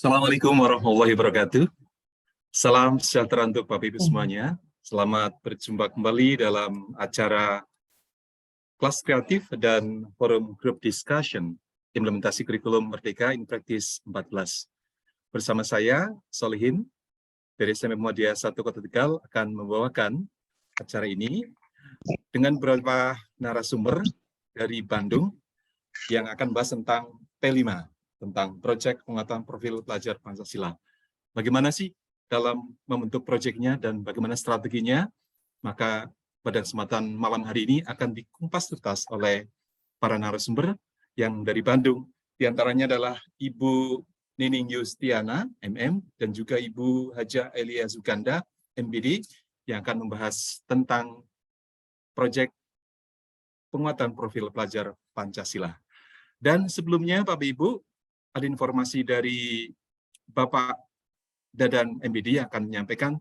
Assalamualaikum warahmatullahi wabarakatuh. Salam sejahtera untuk Bapak Ibu semuanya. Selamat berjumpa kembali dalam acara kelas kreatif dan forum group discussion implementasi kurikulum Merdeka in Practice 14. Bersama saya, Solihin, dari SMP Muhammadiyah 1 Kota Tegal akan membawakan acara ini dengan beberapa narasumber dari Bandung yang akan bahas tentang P5, tentang proyek penguatan profil pelajar Pancasila. Bagaimana sih dalam membentuk proyeknya dan bagaimana strateginya? Maka pada kesempatan malam hari ini akan dikupas tuntas oleh para narasumber yang dari Bandung. Di antaranya adalah Ibu Nining Yustiana, MM, dan juga Ibu Haja Elia Zuganda, MBD, yang akan membahas tentang proyek penguatan profil pelajar Pancasila. Dan sebelumnya, Bapak Ibu, ada informasi dari Bapak Dadan MBD yang akan menyampaikan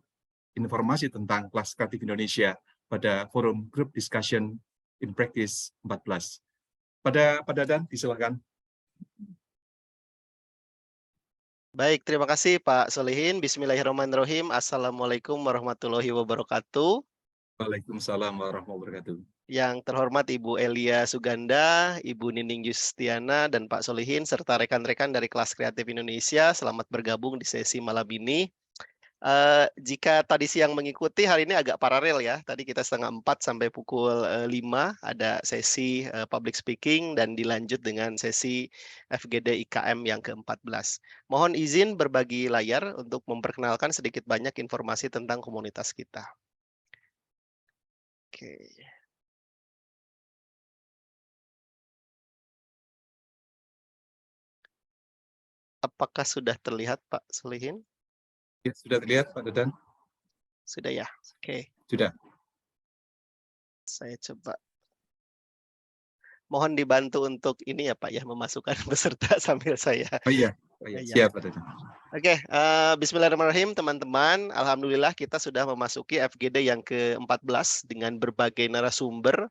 informasi tentang kelas kreatif Indonesia pada forum group discussion in practice 14. Pada Pak Dadan, disilakan. Baik, terima kasih Pak Solihin. Bismillahirrahmanirrahim. Assalamualaikum warahmatullahi wabarakatuh. Waalaikumsalam warahmatullahi wabarakatuh. Yang terhormat Ibu Elia Suganda, Ibu Nining Yustiana, dan Pak Solihin, serta rekan-rekan dari kelas kreatif Indonesia, selamat bergabung di sesi malam ini. Jika tadi siang mengikuti, hari ini agak paralel ya. Tadi kita 3:30 sampai pukul 5 ada sesi public speaking dan dilanjut dengan sesi FGD IKM yang ke-14. Mohon izin berbagi layar untuk memperkenalkan sedikit banyak informasi tentang komunitas kita. Oke. Apakah sudah terlihat Pak Solihin? Ya, sudah terlihat Pak Dadan? Sudah ya? Oke. Sudah. Saya coba. Mohon dibantu untuk ini ya Pak ya, memasukkan peserta sambil saya. Oh iya, siap Pak Dadan. Oke, bismillahirrahmanirrahim teman-teman. Alhamdulillah kita sudah memasuki FGD yang ke-14 dengan berbagai narasumber.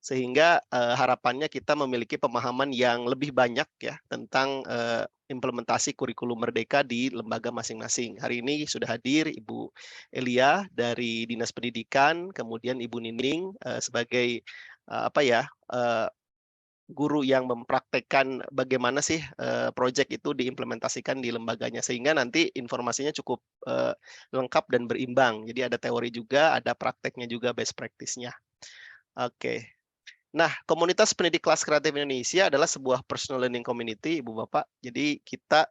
Sehingga harapannya kita memiliki pemahaman yang lebih banyak ya tentang implementasi kurikulum Merdeka di lembaga masing-masing. Hari ini sudah hadir Ibu Elia dari Dinas Pendidikan, kemudian Ibu Nining sebagai guru yang mempraktekkan bagaimana sih proyek itu diimplementasikan di lembaganya, sehingga nanti informasinya cukup lengkap dan berimbang. Jadi ada teori juga, ada prakteknya juga, best practice-nya. Oke. Nah, komunitas pendidik kelas kreatif Indonesia adalah sebuah personal learning community, Ibu Bapak. Jadi kita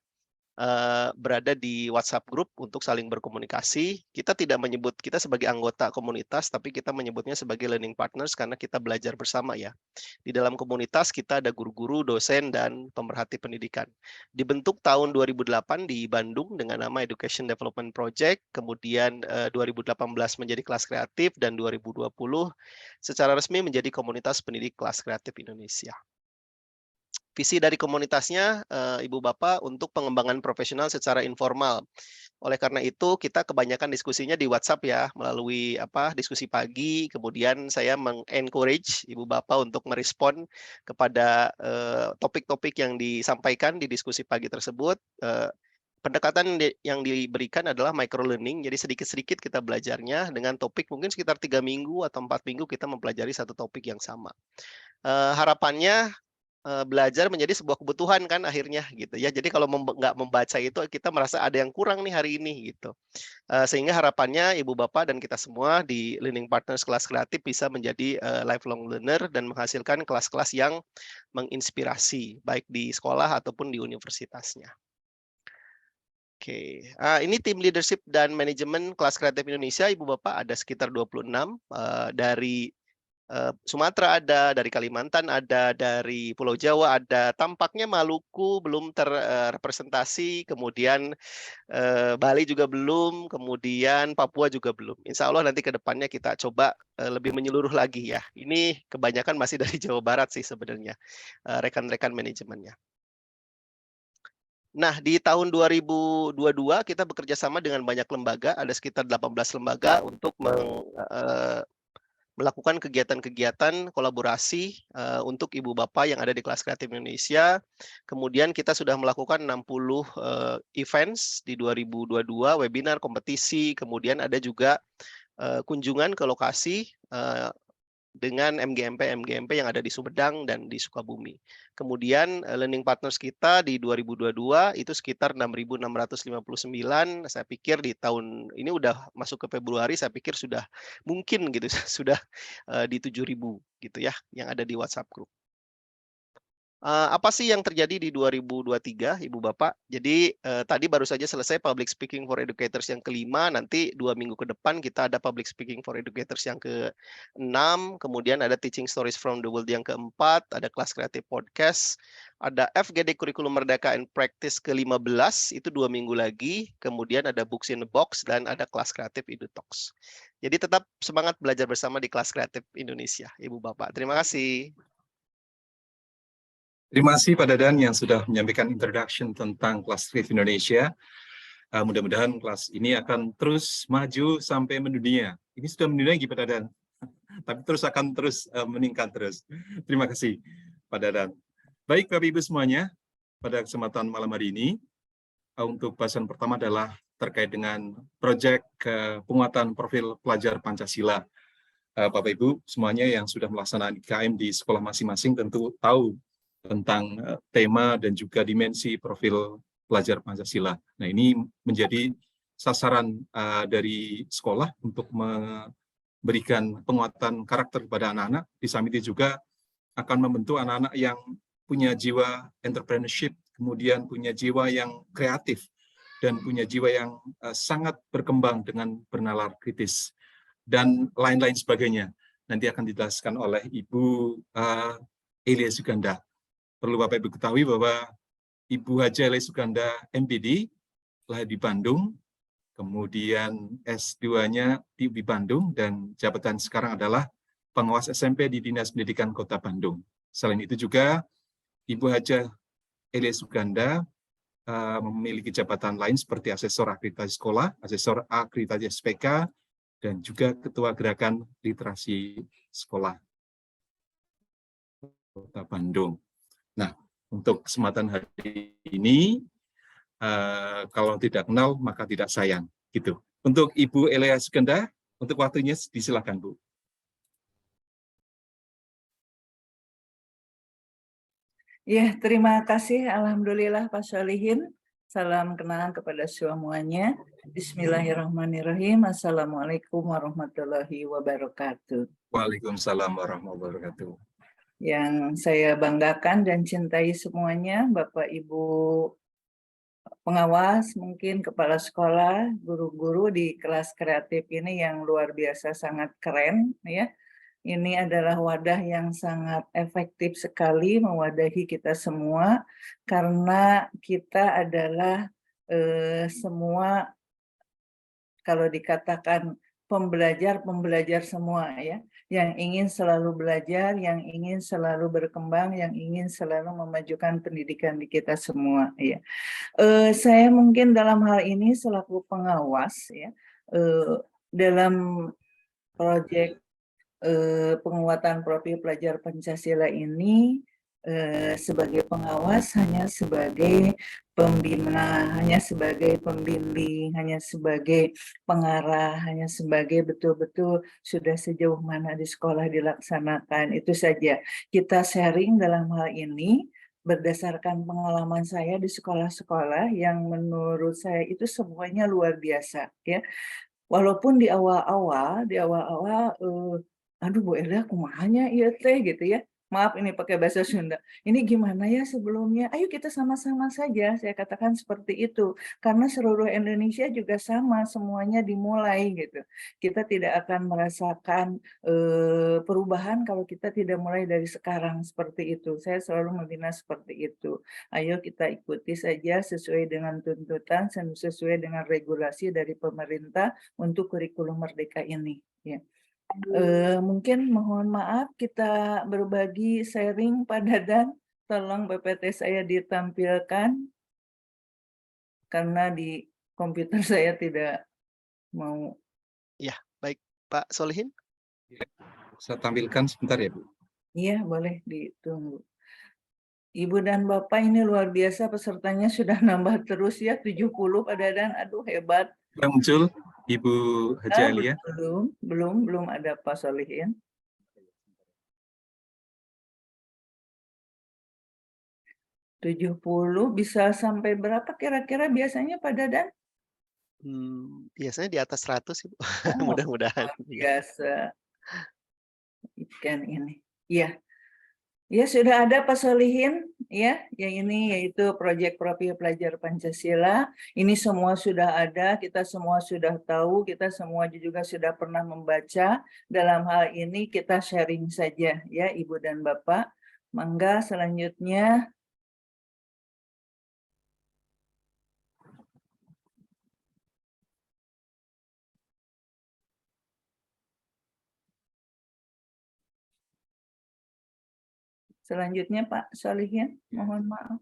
berada di WhatsApp group untuk saling berkomunikasi. Kita tidak menyebut kita sebagai anggota komunitas, tapi kita menyebutnya sebagai learning partners karena kita belajar bersama ya. Di dalam komunitas kita ada guru-guru, dosen, dan pemerhati pendidikan. Dibentuk tahun 2008 di Bandung dengan nama Education Development Project, kemudian 2018 menjadi kelas kreatif, dan 2020 secara resmi menjadi komunitas pendidik kelas kreatif Indonesia. Visi dari komunitasnya, Ibu Bapak, untuk pengembangan profesional secara informal. Oleh karena itu, kita kebanyakan diskusinya di WhatsApp ya, melalui diskusi pagi, kemudian saya meng-encourage Ibu Bapak untuk merespon kepada topik-topik yang disampaikan di diskusi pagi tersebut. Pendekatan yang diberikan adalah micro learning, jadi sedikit-sedikit kita belajarnya dengan topik mungkin sekitar 3 minggu atau 4 minggu kita mempelajari satu topik yang sama. Harapannya belajar menjadi sebuah kebutuhan kan akhirnya gitu ya. Jadi kalau nggak membaca itu kita merasa ada yang kurang nih hari ini gitu. Sehingga harapannya Ibu Bapak dan kita semua di Learning Partners kelas kreatif bisa menjadi lifelong learner dan menghasilkan kelas-kelas yang menginspirasi baik di sekolah ataupun di universitasnya. Oke, ini tim leadership dan manajemen kelas kreatif Indonesia, Ibu Bapak, ada sekitar 26 dari Sumatera ada, dari Kalimantan ada, dari Pulau Jawa ada, tampaknya Maluku belum terrepresentasi, kemudian Bali juga belum, kemudian Papua juga belum. Insya Allah nanti ke depannya kita coba lebih menyeluruh lagi ya. Ini kebanyakan masih dari Jawa Barat sih sebenarnya, rekan-rekan manajemennya. Nah, di tahun 2022 kita bekerja sama dengan banyak lembaga, ada sekitar 18 lembaga untuk melakukan kegiatan-kegiatan kolaborasi untuk ibu bapak yang ada di Kelas Kreatif Indonesia. Kemudian kita sudah melakukan 60 events di 2022, webinar, kompetisi, kemudian ada juga kunjungan ke lokasi dengan MGMP yang ada di Sumedang dan di Sukabumi. Kemudian learning partners kita di 2022 itu sekitar 6.659. Saya pikir di tahun ini udah masuk ke Februari, saya pikir sudah mungkin gitu sudah di 7.000 gitu ya yang ada di WhatsApp group. Apa sih yang terjadi di 2023, Ibu Bapak? Jadi tadi baru saja selesai Public Speaking for Educators yang kelima, nanti 2 minggu ke depan kita ada Public Speaking for Educators yang ke-6, kemudian ada Teaching Stories from the World yang keempat, ada Kelas Kreatif Podcast, ada FGD Kurikulum Merdeka and Practice ke-15, itu 2 minggu lagi, kemudian ada Books in the Box, dan ada Kelas Kreatif Edu Talks. Jadi tetap semangat belajar bersama di Kelas Kreatif Indonesia, Ibu Bapak. Terima kasih. Terima kasih Pak Dadan yang sudah menyampaikan introduction tentang Kelas Kreatif Indonesia. Mudah-mudahan kelas ini akan terus maju sampai mendunia. Ini sudah mendunia Pak Dadan, tapi akan terus meningkat terus. Terima kasih Pak Dadan. Baik Bapak Ibu semuanya, pada kesempatan malam hari ini, untuk bahasan pertama adalah terkait dengan proyek penguatan profil pelajar Pancasila. Bapak Ibu semuanya yang sudah melaksanakan IKM di sekolah masing-masing tentu tahu tentang tema dan juga dimensi profil pelajar Pancasila. Nah, ini menjadi sasaran dari sekolah untuk memberikan penguatan karakter kepada anak-anak. Di samping itu juga akan membentuk anak-anak yang punya jiwa entrepreneurship, kemudian punya jiwa yang kreatif, dan punya jiwa yang sangat berkembang dengan bernalar kritis, dan lain-lain sebagainya. Nanti akan dijelaskan oleh Ibu Elia Suganda. Perlu Bapak Ibu ketahui bahwa Ibu Haja Elia Suganda MPD lahir di Bandung, kemudian S2-nya di Bandung, dan jabatan sekarang adalah pengawas SMP di Dinas Pendidikan Kota Bandung. Selain itu juga Ibu Haja Elia Suganda memiliki jabatan lain seperti asesor akreditasi sekolah, asesor akreditasi SPK, dan juga Ketua Gerakan Literasi Sekolah Kota Bandung. Nah, untuk kesempatan hari ini, kalau tidak kenal maka tidak sayang, gitu. Untuk Ibu Elia Suganda, untuk waktunya disilakan Bu. Ya, terima kasih. Alhamdulillah Pak Solihin. Salam kenal kepada semuanya. Bismillahirrahmanirrahim. Assalamualaikum warahmatullahi wabarakatuh. Waalaikumsalam warahmatullahi wabarakatuh. Yang saya banggakan dan cintai semuanya, Bapak Ibu pengawas, mungkin kepala sekolah, guru-guru di kelas kreatif ini yang luar biasa sangat keren, ya. Ini adalah wadah yang sangat efektif sekali mewadahi kita semua, karena kita adalah semua, kalau dikatakan pembelajar semua, ya, yang ingin selalu belajar, yang ingin selalu berkembang, yang ingin selalu memajukan pendidikan di kita semua, ya. Saya mungkin dalam hal ini selaku pengawas, ya, dalam proyek penguatan profil pelajar Pancasila ini, sebagai pengawas, hanya sebagai pembina, hanya sebagai pembimbing, hanya sebagai pengarah, hanya sebagai betul-betul sudah sejauh mana di sekolah dilaksanakan, itu saja. Kita sharing dalam hal ini berdasarkan pengalaman saya di sekolah-sekolah yang menurut saya itu semuanya luar biasa, ya. Walaupun di awal-awal, aduh Bu Erda kumahanya iya teh gitu ya. Maaf ini pakai bahasa Sunda. Ini gimana ya sebelumnya? Ayo kita sama-sama saja, saya katakan seperti itu. Karena seluruh Indonesia juga sama, semuanya dimulai gitu. Kita tidak akan merasakan perubahan kalau kita tidak mulai dari sekarang seperti itu. Saya selalu membina seperti itu. Ayo kita ikuti saja sesuai dengan tuntutan, sesuai dengan regulasi dari pemerintah untuk kurikulum merdeka ini, ya. Mungkin mohon maaf kita berbagi sharing Pak Dadan, tolong PPT saya ditampilkan karena di komputer saya tidak mau. Ya, baik Pak Solihin. Saya tampilkan sebentar ya, Bu. Iya, boleh ditunggu. Ibu dan Bapak ini luar biasa, pesertanya sudah nambah terus ya, 70 Pak Dadan. Aduh, hebat. Sudah muncul Ibu Haji Ah, Alia. belum ada Pak Solihin. 70 bisa sampai berapa kira-kira biasanya Pak Dadan? Biasanya di atas 100 Ibu, Oh, mudah-mudahan. luar Iya. biasa ikan ini. Iya. Ya sudah ada Pak Solihin ya, yang ini yaitu proyek Profil Pelajar Pancasila. Ini semua sudah ada, kita semua sudah tahu, kita semua juga sudah pernah membaca. Dalam hal ini kita sharing saja ya Ibu dan Bapak. Mangga selanjutnya. Selanjutnya Pak Solihin, mohon maaf.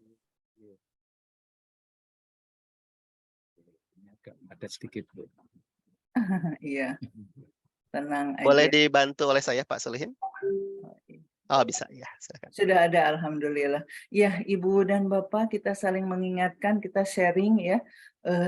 Ada sedikit, Bu. Iya, tenang Boleh aja. dibantu oleh saya Pak Solihin? Oh bisa, ya silakan. Sudah ada, alhamdulillah. Ya, Ibu dan Bapak, kita saling mengingatkan, kita sharing ya.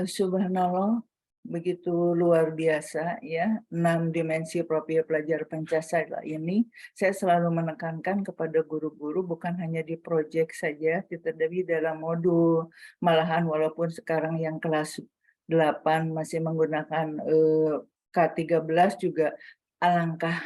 Subhanallah, begitu luar biasa ya. 6 dimensi profil pelajar Pancasila ini, saya selalu menekankan kepada guru-guru bukan hanya di proyek saja, tetapi dalam modul. Malahan walaupun sekarang yang kelas 8 masih menggunakan K13 juga alangkah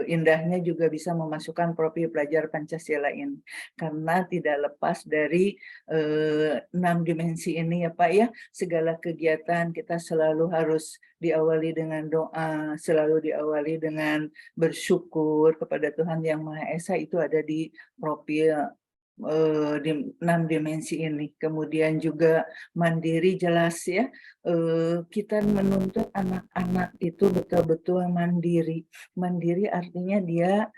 indahnya juga bisa memasukkan profil pelajar Pancasila ini karena tidak lepas dari 6 dimensi ini ya Pak ya. Segala kegiatan kita selalu harus diawali dengan doa, selalu diawali dengan bersyukur kepada Tuhan Yang Maha Esa, itu ada di profil di 6 dimensi ini. Kemudian juga mandiri jelas ya, kita menuntut anak-anak itu betul-betul mandiri. Mandiri artinya dia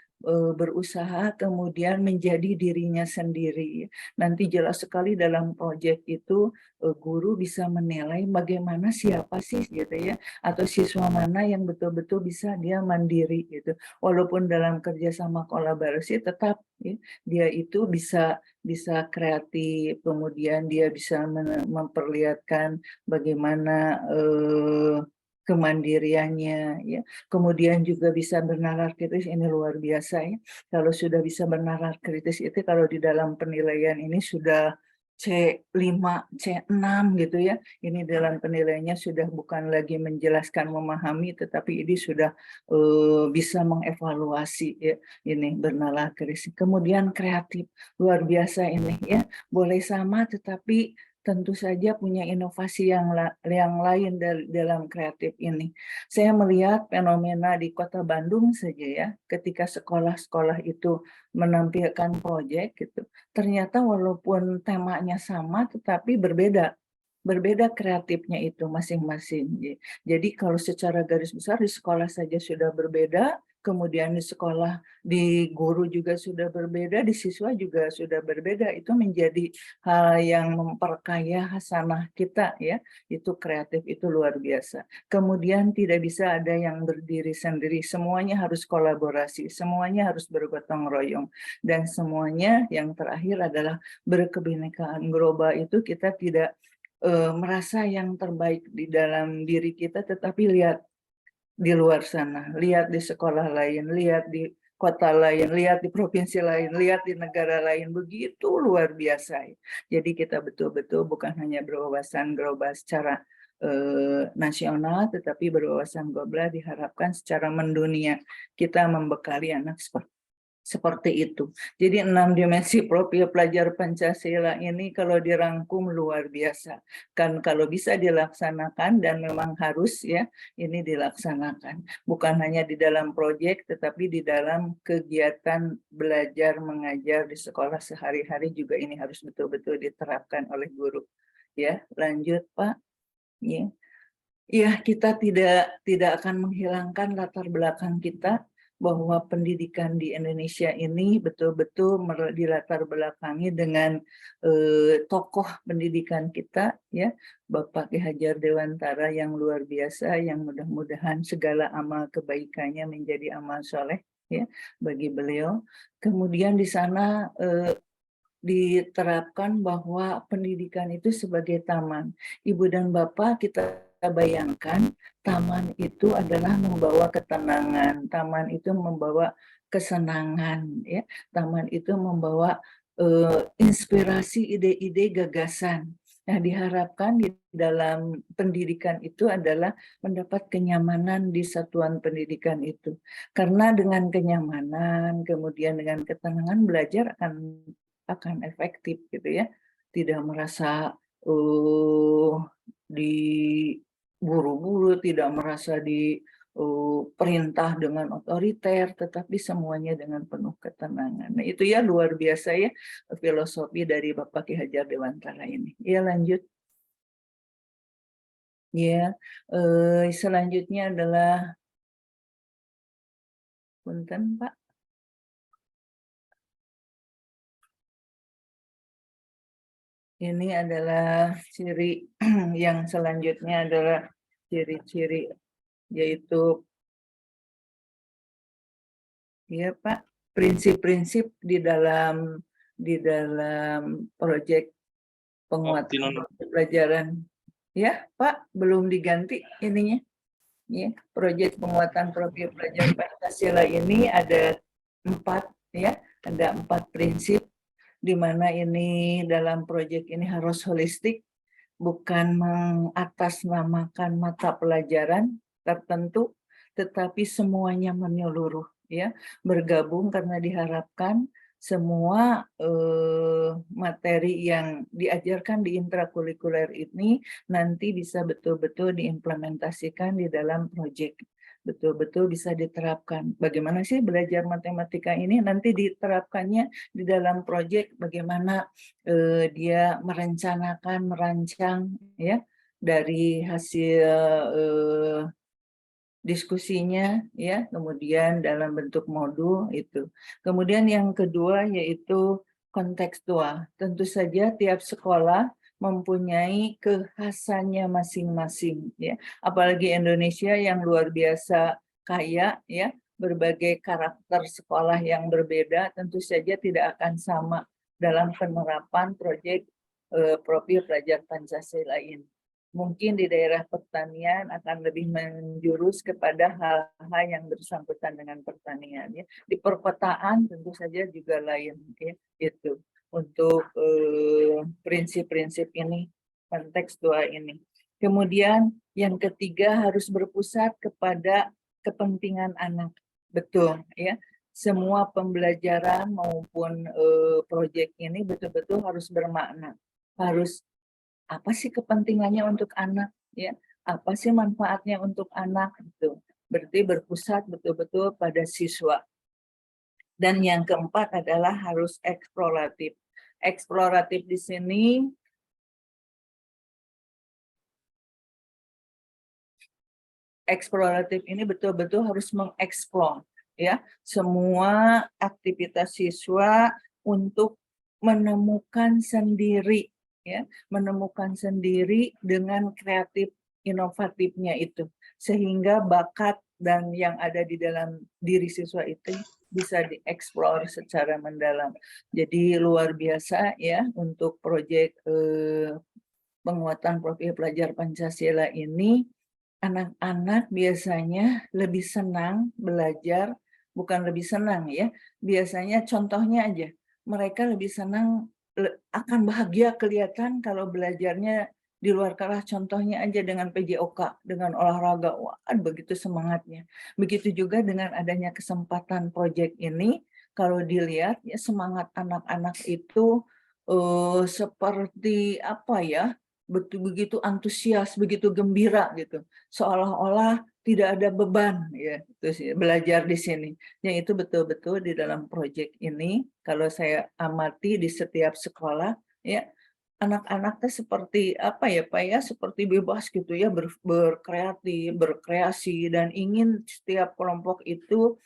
berusaha kemudian menjadi dirinya sendiri. Nanti jelas sekali dalam proyek itu guru bisa menilai bagaimana siapa sih gitu ya, atau siswa mana yang betul-betul bisa dia mandiri gitu. Walaupun dalam kerjasama kolaborasi tetap ya, dia itu bisa kreatif, kemudian dia bisa memperlihatkan bagaimana kemandiriannya ya. Kemudian juga bisa bernalar kritis, ini luar biasa ya. Kalau sudah bisa bernalar kritis itu kalau di dalam penilaian ini sudah C5, C6 gitu ya. Ini dalam penilaiannya sudah bukan lagi menjelaskan, memahami, tetapi ini sudah bisa mengevaluasi ya. Ini bernalar kritis. Kemudian kreatif, luar biasa ini ya. Boleh sama tetapi tentu saja punya inovasi yang lain dalam kreatif ini. Saya melihat fenomena di Kota Bandung saja ya, ketika sekolah-sekolah itu menampilkan proyek gitu, ternyata walaupun temanya sama tetapi berbeda kreatifnya itu masing-masing. Jadi kalau secara garis besar di sekolah saja sudah berbeda, kemudian di sekolah, di guru juga sudah berbeda, di siswa juga sudah berbeda. Itu menjadi hal yang memperkaya hasanah kita ya. Itu kreatif, itu luar biasa. Kemudian tidak bisa ada yang berdiri sendiri, semuanya harus kolaborasi, semuanya harus bergotong royong. Dan semuanya yang terakhir adalah berkebinekaan global, itu kita tidak merasa yang terbaik di dalam diri kita, tetapi lihat di luar sana, lihat di sekolah lain, lihat di kota lain, lihat di provinsi lain, lihat di negara lain, begitu luar biasa. Jadi kita betul-betul bukan hanya berwawasan global secara nasional, tetapi berwawasan global diharapkan secara mendunia. Kita membekali anak seperti itu. Jadi 6 dimensi profil pelajar Pancasila ini kalau dirangkum luar biasa. Kan kalau bisa dilaksanakan, dan memang harus ya ini dilaksanakan. Bukan hanya di dalam proyek tetapi di dalam kegiatan belajar mengajar di sekolah sehari-hari juga ini harus betul-betul diterapkan oleh guru. Ya, lanjut Pak. Ya. Ya, kita tidak akan menghilangkan latar belakang kita, bahwa pendidikan di Indonesia ini betul-betul dilatar belakangi dengan tokoh pendidikan kita ya, Bapak Ki Hajar Dewantara yang luar biasa, yang mudah-mudahan segala amal kebaikannya menjadi amal soleh ya bagi beliau. Kemudian di sana diterapkan bahwa pendidikan itu sebagai taman. Ibu dan Bapak, kita bayangkan taman itu adalah membawa ketenangan, taman itu membawa kesenangan, ya. Taman itu membawa inspirasi, ide-ide, gagasan. Nah, diharapkan di dalam pendidikan itu adalah mendapat kenyamanan di satuan pendidikan itu. Karena dengan kenyamanan, kemudian dengan ketenangan, belajar akan efektif gitu ya, tidak merasa diburu-buru, tidak merasa diperintah dengan otoriter, tetapi semuanya dengan penuh ketenangan. Nah itu ya luar biasa ya filosofi dari Bapak Ki Hajar Dewantara ini. Ya lanjut. Ya, selanjutnya adalah punten Pak. Ini adalah ciri yang selanjutnya adalah ciri-ciri, yaitu ya Pak, prinsip-prinsip di dalam proyek penguatan pelajaran. Ya Pak, belum diganti ininya. Ya, proyek penguatan profil pelajar Pancasila ini ada 4 ya, ada 4 prinsip di mana ini dalam proyek ini harus holistik, bukan mengatasnamakan mata pelajaran tertentu, tetapi semuanya menyeluruh, ya, bergabung karena diharapkan semua materi yang diajarkan di intrakurikuler ini nanti bisa betul-betul diimplementasikan di dalam proyek, betul-betul bisa diterapkan. Bagaimana sih belajar matematika ini nanti diterapkannya di dalam proyek, bagaimana dia merencanakan, merancang ya dari hasil diskusinya ya, kemudian dalam bentuk modul itu. Kemudian yang kedua yaitu kontekstual. Tentu saja tiap sekolah mempunyai kekhasannya masing-masing ya. Apalagi Indonesia yang luar biasa kaya ya, berbagai karakter sekolah yang berbeda tentu saja tidak akan sama dalam penerapan proyek profil pelajar Pancasila ini. Mungkin di daerah pertanian akan lebih menjurus kepada hal-hal yang bersangkutan dengan pertanian. Ya. Di perkotaan tentu saja juga lain. Ya. Itu untuk prinsip-prinsip ini, kontekstual ini. Kemudian yang ketiga harus berpusat kepada kepentingan anak. Betul, ya. Semua pembelajaran maupun proyek ini betul-betul harus bermakna. Harus apa sih kepentingannya untuk anak ya, apa sih manfaatnya untuk anak itu, berarti berpusat betul-betul pada siswa. Dan yang keempat adalah harus eksploratif. Eksploratif di sini ini betul-betul harus mengeksplor ya semua aktivitas siswa untuk menemukan sendiri ya, menemukan sendiri dengan kreatif inovatifnya itu, sehingga bakat dan yang ada di dalam diri siswa itu bisa dieksplor secara mendalam. Jadi luar biasa ya untuk proyek penguatan profil pelajar Pancasila ini. Anak-anak biasanya lebih senang belajar, bukan lebih senang ya, biasanya contohnya aja, mereka lebih senang, akan bahagia kelihatan kalau belajarnya di luar kelas, contohnya aja dengan PJOK, dengan olahraga, wah begitu semangatnya. Begitu juga dengan adanya kesempatan proyek ini, kalau dilihat ya semangat anak-anak itu seperti apa ya, begitu antusias, begitu gembira gitu, seolah-olah tidak ada beban ya, itu sih belajar di sini. Yang itu betul-betul di dalam proyek ini kalau saya amati di setiap sekolah ya, anak-anaknya seperti apa ya Pak ya, seperti bebas gitu ya, berkreatif, berkreasi, dan ingin setiap kelompok itu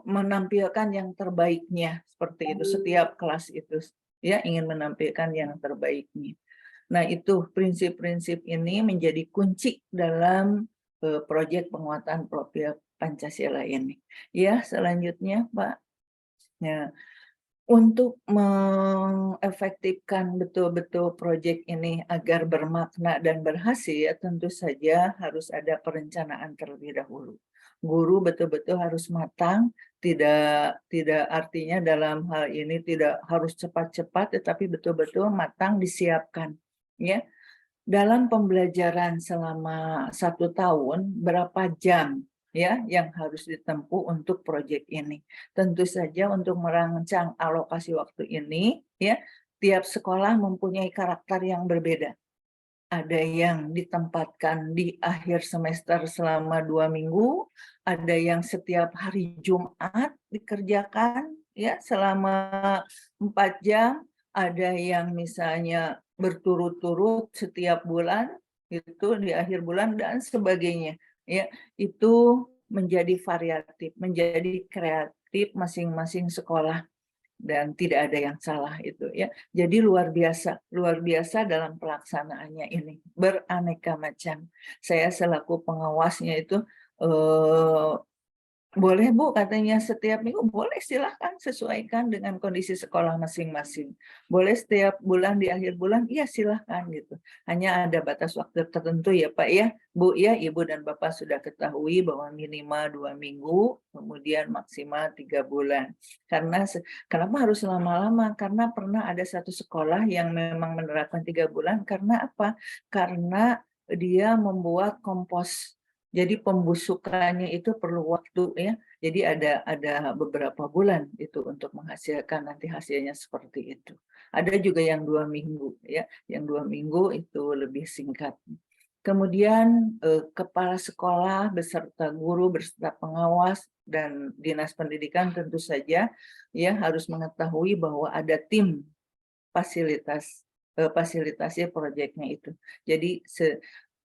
menampilkan yang terbaiknya, seperti itu. Setiap kelas itu ya ingin menampilkan yang terbaiknya. Nah, itu prinsip-prinsip ini menjadi kunci dalam proyek penguatan profil Pancasila ini. Ya, selanjutnya Pak. Ya, untuk mengefektifkan betul-betul proyek ini agar bermakna dan berhasil, tentu saja harus ada perencanaan terlebih dahulu. Guru betul-betul harus matang, tidak artinya dalam hal ini tidak harus cepat-cepat, tetapi betul-betul matang disiapkan. Ya, dalam pembelajaran selama 1 tahun, berapa jam ya yang harus ditempuh untuk proyek ini. Tentu saja untuk merancang alokasi waktu ini, ya, tiap sekolah mempunyai karakter yang berbeda. Ada yang ditempatkan di akhir semester selama 2 minggu, ada yang setiap hari Jumat dikerjakan ya selama 4 jam, ada yang misalnya berturut-turut setiap bulan itu di akhir bulan dan sebagainya. Ya, itu menjadi variatif, menjadi kreatif masing-masing sekolah dan tidak ada yang salah itu ya. Jadi luar biasa dalam pelaksanaannya ini, beraneka macam. Saya selaku pengawasnya itu boleh Bu katanya setiap minggu, boleh silahkan sesuaikan dengan kondisi sekolah masing-masing. Boleh setiap bulan di akhir bulan, iya silahkan gitu. Hanya ada batas waktu tertentu ya Pak ya, Bu ya, Ibu dan Bapak sudah ketahui bahwa minimal 2 minggu, kemudian maksimal 3 bulan. Karena kenapa harus lama-lama? Karena pernah ada satu sekolah yang memang menerapkan 3 bulan, karena apa? Karena dia membuat kompos. Jadi pembusukannya itu perlu waktu ya. Jadi ada beberapa bulan itu untuk menghasilkan nanti hasilnya seperti itu. Ada juga yang 2 minggu ya. Yang 2 minggu itu lebih singkat. Kemudian kepala sekolah beserta guru beserta pengawas dan dinas pendidikan tentu saja ya harus mengetahui bahwa ada tim fasilitasi proyeknya itu. Jadi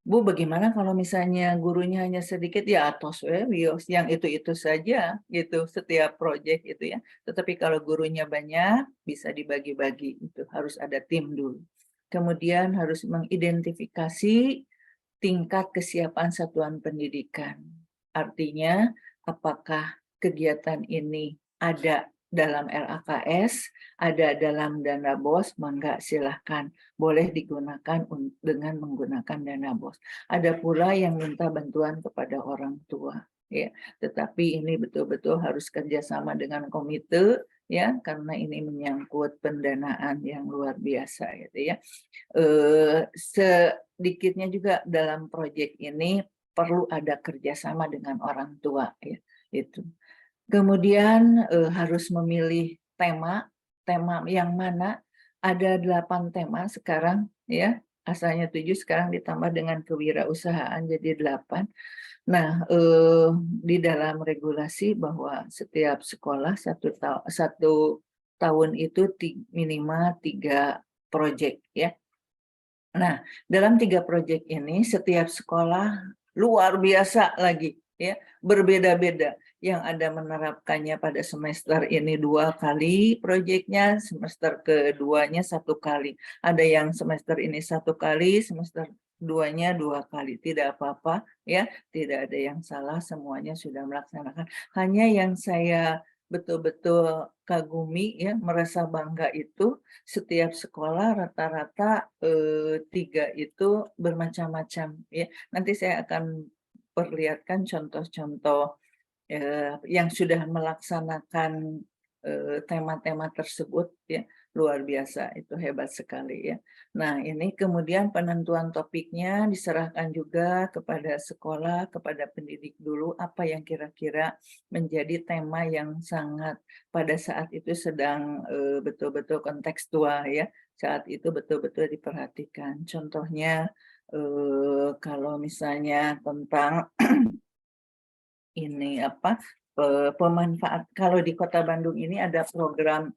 Bu, bagaimana kalau misalnya gurunya hanya sedikit ya atos bios yang itu saja gitu setiap proyek itu ya. Tetapi kalau gurunya banyak bisa dibagi-bagi itu harus ada tim dulu. Kemudian harus mengidentifikasi tingkat kesiapan satuan pendidikan. Artinya apakah kegiatan ini ada dalam LAKS, ada dalam dana BOS, mangga silahkan boleh digunakan dengan menggunakan dana BOS. Ada pula yang minta bantuan kepada orang tua, ya. Tetapi ini betul-betul harus kerjasama dengan komite, ya, karena ini menyangkut pendanaan yang luar biasa, gitu ya. Sedikitnya juga dalam proyek ini perlu ada kerjasama dengan orang tua, ya, itu. Kemudian harus memilih tema yang mana ada 8 tema sekarang ya, asalnya 7 sekarang ditambah dengan kewirausahaan jadi 8. Nah, di dalam regulasi bahwa setiap sekolah satu tahun itu minimal 3 proyek ya. Nah, dalam 3 proyek ini setiap sekolah luar biasa lagi ya, berbeda-beda. Yang ada menerapkannya pada semester ini 2 kali proyeknya, semester keduanya 1 kali. Ada yang semester ini 1 kali, semester keduanya 2 kali. Tidak apa-apa ya, tidak ada yang salah, semuanya sudah melaksanakan. Hanya yang saya betul-betul kagumi ya, merasa bangga itu setiap sekolah rata-rata 3 itu bermacam-macam ya. Nanti saya akan perlihatkan contoh-contoh yang sudah melaksanakan tema-tema tersebut ya, luar biasa, itu hebat sekali ya. Nah, ini kemudian penentuan topiknya diserahkan juga kepada sekolah, kepada pendidik dulu apa yang kira-kira menjadi tema yang sangat pada saat itu sedang betul-betul kontekstual ya. Saat itu betul-betul diperhatikan. Contohnya kalau misalnya tentang ini apa pemanfaat kalau di Kota Bandung ini ada program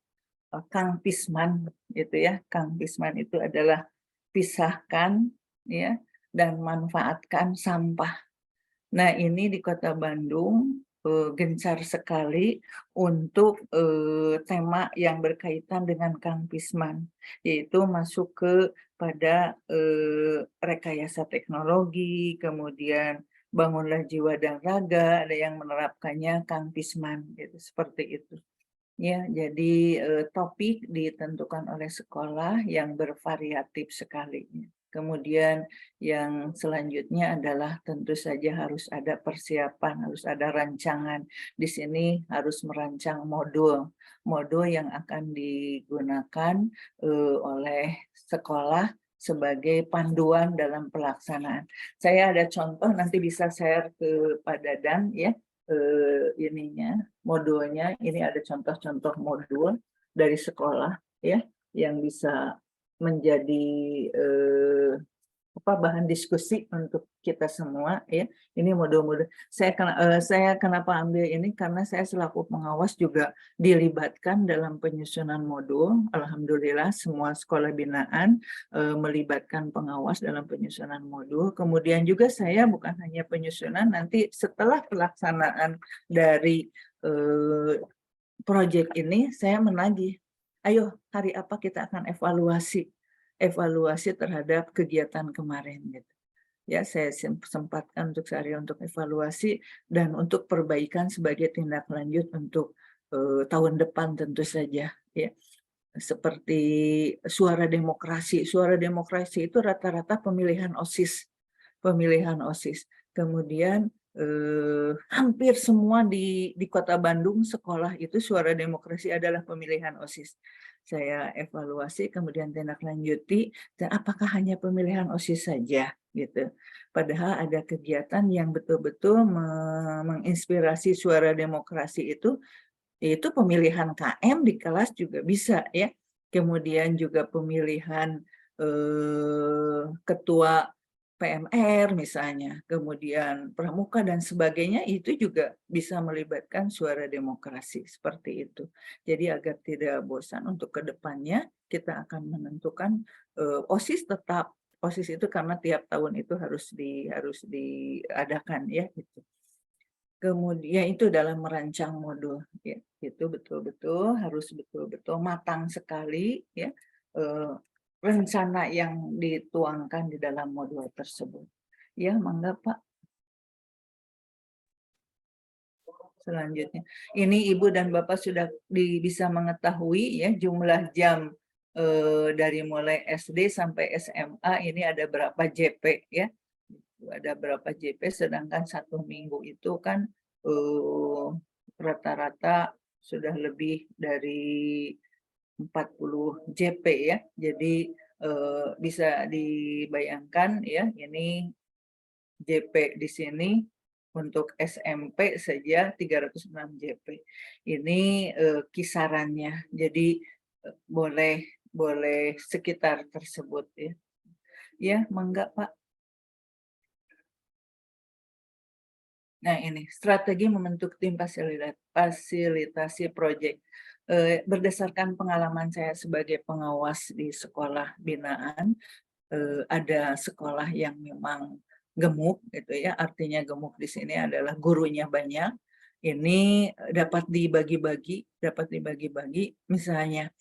Kang Pisman gitu ya. Kang Pisman itu adalah pisahkan ya dan manfaatkan sampah. Nah, ini di Kota Bandung gencar sekali untuk tema yang berkaitan dengan Kang Pisman, yaitu masuk ke pada rekayasa teknologi, kemudian bangunlah jiwa dan raga, ada yang menerapkannya Kang Pisman, gitu, seperti itu. Ya, jadi topik ditentukan oleh sekolah yang bervariatif sekali. Kemudian yang selanjutnya adalah tentu saja harus ada persiapan, harus ada rancangan. Di sini harus merancang modul yang akan digunakan oleh sekolah sebagai panduan dalam pelaksanaan. Saya ada contoh, nanti bisa share ke Pak Dadan ya, modulnya. Ini ada contoh-contoh modul dari sekolah ya yang bisa menjadi bahan diskusi untuk kita semua ya. Ini modul-modul. Saya kenapa ambil ini karena saya selaku pengawas juga dilibatkan dalam penyusunan modul. Alhamdulillah semua sekolah binaan melibatkan pengawas dalam penyusunan modul. Kemudian juga saya bukan hanya penyusunan, nanti setelah pelaksanaan dari proyek ini saya menagih, ayo hari apa kita akan evaluasi terhadap kegiatan kemarin gitu. Ya, saya sempatkan untuk sehari untuk evaluasi dan untuk perbaikan sebagai tindak lanjut untuk tahun depan tentu saja ya. Seperti suara demokrasi. Suara demokrasi itu rata-rata pemilihan OSIS. Kemudian hampir semua di Kota Bandung sekolah itu suara demokrasi adalah pemilihan OSIS. Saya evaluasi, kemudian tindak lanjuti, dan apakah hanya pemilihan OSIS saja gitu. Padahal ada kegiatan yang betul-betul menginspirasi suara demokrasi itu pemilihan KM di kelas juga bisa ya. Kemudian juga pemilihan ketua PMR misalnya, kemudian pramuka dan sebagainya, itu juga bisa melibatkan suara demokrasi seperti itu. Jadi agar tidak bosan untuk kedepannya kita akan menentukan OSIS tetap. OSIS itu karena tiap tahun itu harus diadakan ya gitu. Kemudian itu dalam merancang modul ya, itu betul-betul harus betul-betul matang sekali ya. Rencana yang dituangkan di dalam modul tersebut. Ya, mangga Pak. Selanjutnya, ini Ibu dan Bapak sudah bisa mengetahui ya jumlah jam dari mulai SD sampai SMA ini ada berapa JP ya. Ada berapa JP, sedangkan 1 minggu itu kan rata-rata sudah lebih dari 40 JP ya. Jadi bisa dibayangkan ya, ini JP di sini untuk SMP saja 306 JP. Ini kisarannya. Jadi boleh sekitar tersebut ya. Ya, mangga Pak. Nah, ini strategi membentuk tim fasilitasi proyek. Berdasarkan pengalaman saya sebagai pengawas di sekolah binaan, ada sekolah yang memang gemuk gitu ya, artinya gemuk di sini adalah gurunya banyak. Ini dapat dibagi-bagi, misalnya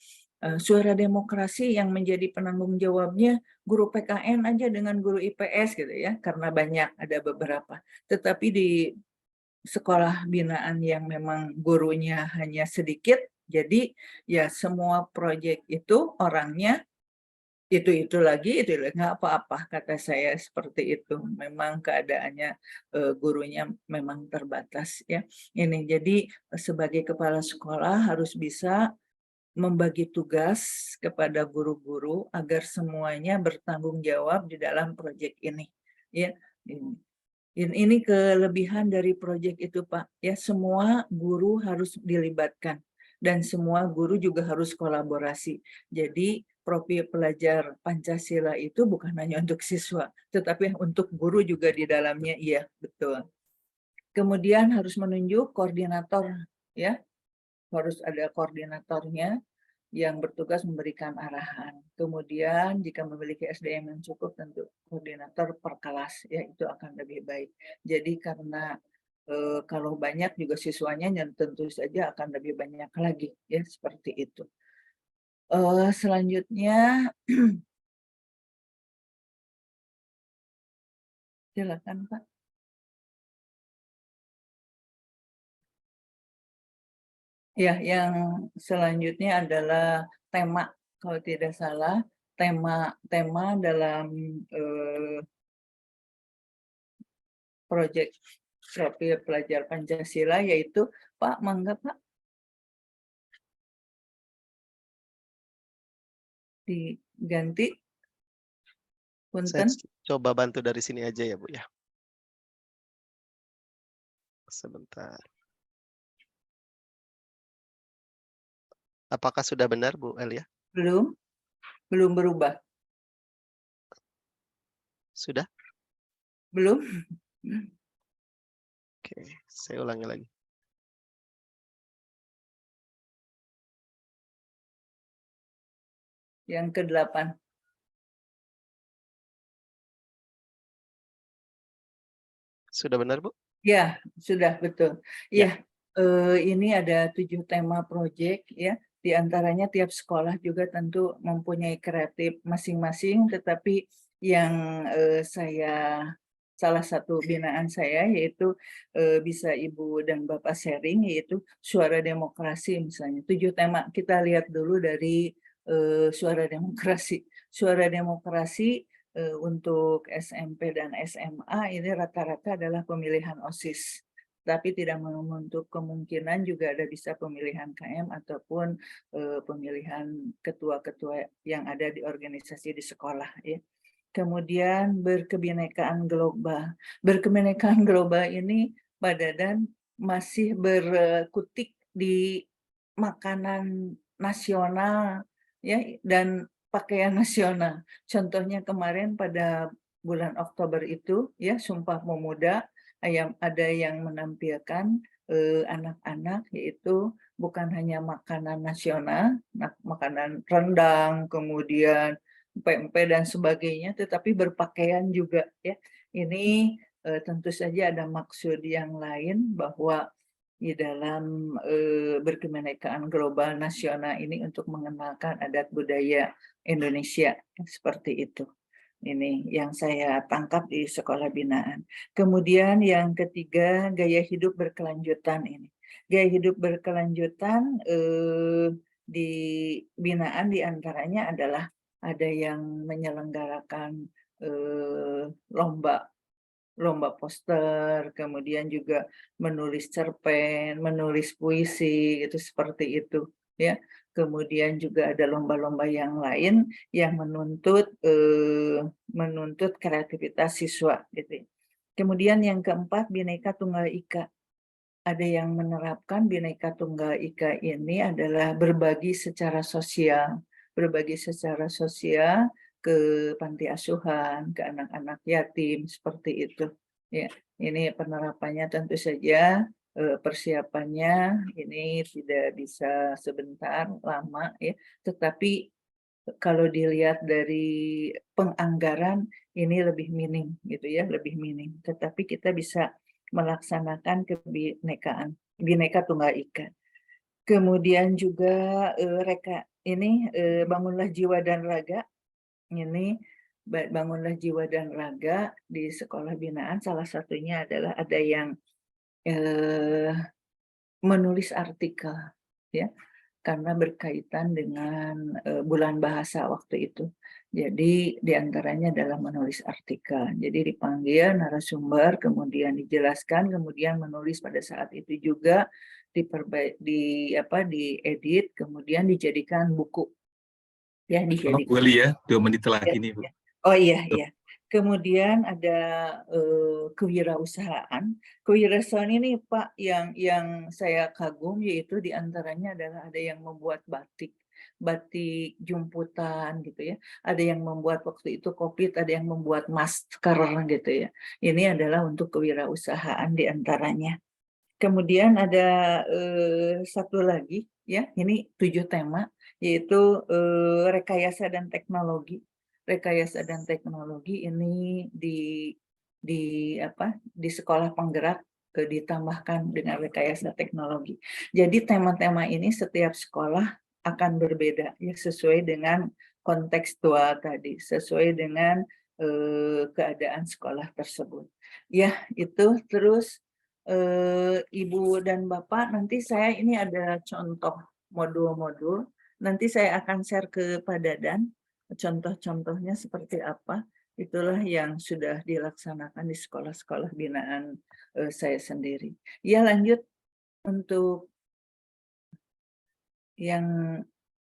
suara demokrasi yang menjadi penanggung jawabnya guru PKN aja dengan guru IPS gitu ya, karena banyak, ada beberapa. Tetapi di sekolah binaan yang memang gurunya hanya sedikit, jadi ya semua proyek itu orangnya itu lagi, nggak apa-apa, kata saya seperti itu. Memang keadaannya gurunya memang terbatas ya. Ini jadi sebagai kepala sekolah harus bisa membagi tugas kepada guru-guru agar semuanya bertanggung jawab di dalam proyek ini. Ya, ini kelebihan dari proyek itu Pak. Ya, semua guru harus dilibatkan dan semua guru juga harus kolaborasi. Jadi profil pelajar Pancasila itu bukan hanya untuk siswa, tetapi untuk guru juga di dalamnya, iya betul. Kemudian harus menunjuk koordinator, ya harus ada koordinatornya yang bertugas memberikan arahan. Kemudian jika memiliki SDM yang cukup, tentu koordinator per kelas, ya itu akan lebih baik. Jadi karena kalau banyak juga siswanya, tentu saja akan lebih banyak lagi, ya seperti itu. Selanjutnya, silakan Pak. Ya, yang selanjutnya adalah tema, kalau tidak salah, tema dalam proyek profil pelajar Pancasila, yaitu Pak, mangga Pak, diganti, Saya punten. coba bantu dari sini aja ya Bu ya. Sebentar. Apakah sudah benar Bu Elia? Belum berubah, Sudah? belum. Oke, saya ulangi lagi. Yang ke-8. Sudah benar Bu? Ya, sudah betul. Ya. Ya, ini ada 7 tema proyek ya. Di antaranya tiap sekolah juga tentu mempunyai kreatif masing-masing, tetapi yang salah satu binaan saya yaitu bisa Ibu dan Bapak sharing, yaitu suara demokrasi misalnya. 7 tema, kita lihat dulu dari suara demokrasi. Suara demokrasi untuk SMP dan SMA ini rata-rata adalah pemilihan OSIS, tapi tidak menutup kemungkinan juga ada bisa pemilihan KM ataupun pemilihan ketua-ketua yang ada di organisasi di sekolah ya. Kemudian berkebinekaan global. Berkebinekaan global ini Pak Dadan masih berkutik di makanan nasional ya, dan pakaian nasional. Contohnya kemarin pada bulan Oktober itu ya, Sumpah Pemuda, ada yang menampilkan anak-anak, yaitu bukan hanya makanan nasional, makanan rendang, kemudian pempek dan sebagainya, tetapi berpakaian juga ya. Ini tentu saja ada maksud yang lain bahwa di dalam berkebinekaan global nasional ini untuk mengenalkan adat budaya Indonesia seperti itu. Ini yang saya tangkap di sekolah binaan. Kemudian yang ketiga, gaya hidup berkelanjutan ini. Gaya hidup berkelanjutan di binaan diantaranya adalah ada yang menyelenggarakan lomba poster, kemudian juga menulis cerpen, menulis puisi, itu seperti itu ya. Kemudian juga ada lomba-lomba yang lain yang menuntut kreativitas siswa gitu. Kemudian yang keempat, Bhinneka Tunggal Ika. Ada yang menerapkan Bhinneka Tunggal Ika ini adalah berbagi secara sosial ke panti asuhan, ke anak-anak yatim, seperti itu. Ya, ini penerapannya tentu saja persiapannya ini tidak bisa sebentar, lama ya, tetapi kalau dilihat dari penganggaran ini lebih minim gitu ya, lebih minim. Tetapi kita bisa melaksanakan kebinekaan, Bhinneka Tunggal Ika. Kemudian juga bangunlah jiwa dan raga. Ini bangunlah jiwa dan raga di sekolah binaan, salah satunya adalah ada yang menulis artikel ya, karena berkaitan dengan bulan bahasa waktu itu. Jadi diantaranya adalah menulis artikel. Jadi dipanggil narasumber, kemudian dijelaskan, kemudian menulis pada saat itu juga diedit, kemudian dijadikan buku. Ya, Oh, boleh ya, 2 menit lagi nih Bu. Oh iya, iya. Kemudian ada kewirausahaan. Kewirausahaan ini Pak yang saya kagum, yaitu diantaranya adalah ada yang membuat batik jumputan gitu ya. Ada yang membuat waktu itu COVID, ada yang membuat masker gitu ya. Ini adalah untuk kewirausahaan diantaranya. Kemudian ada satu lagi ya, ini 7 tema, yaitu rekayasa dan teknologi. Rekayasa dan teknologi ini di sekolah penggerak ditambahkan dengan rekayasa teknologi. Jadi tema-tema ini setiap sekolah akan berbeda ya, sesuai dengan kontekstual tadi, sesuai dengan keadaan sekolah tersebut. Ya, itu terus Ibu dan Bapak, nanti saya ini ada contoh modul-modul, nanti saya akan share ke Pak Dadan, contoh-contohnya seperti apa, itulah yang sudah dilaksanakan di sekolah-sekolah binaan saya sendiri. Ya, lanjut untuk yang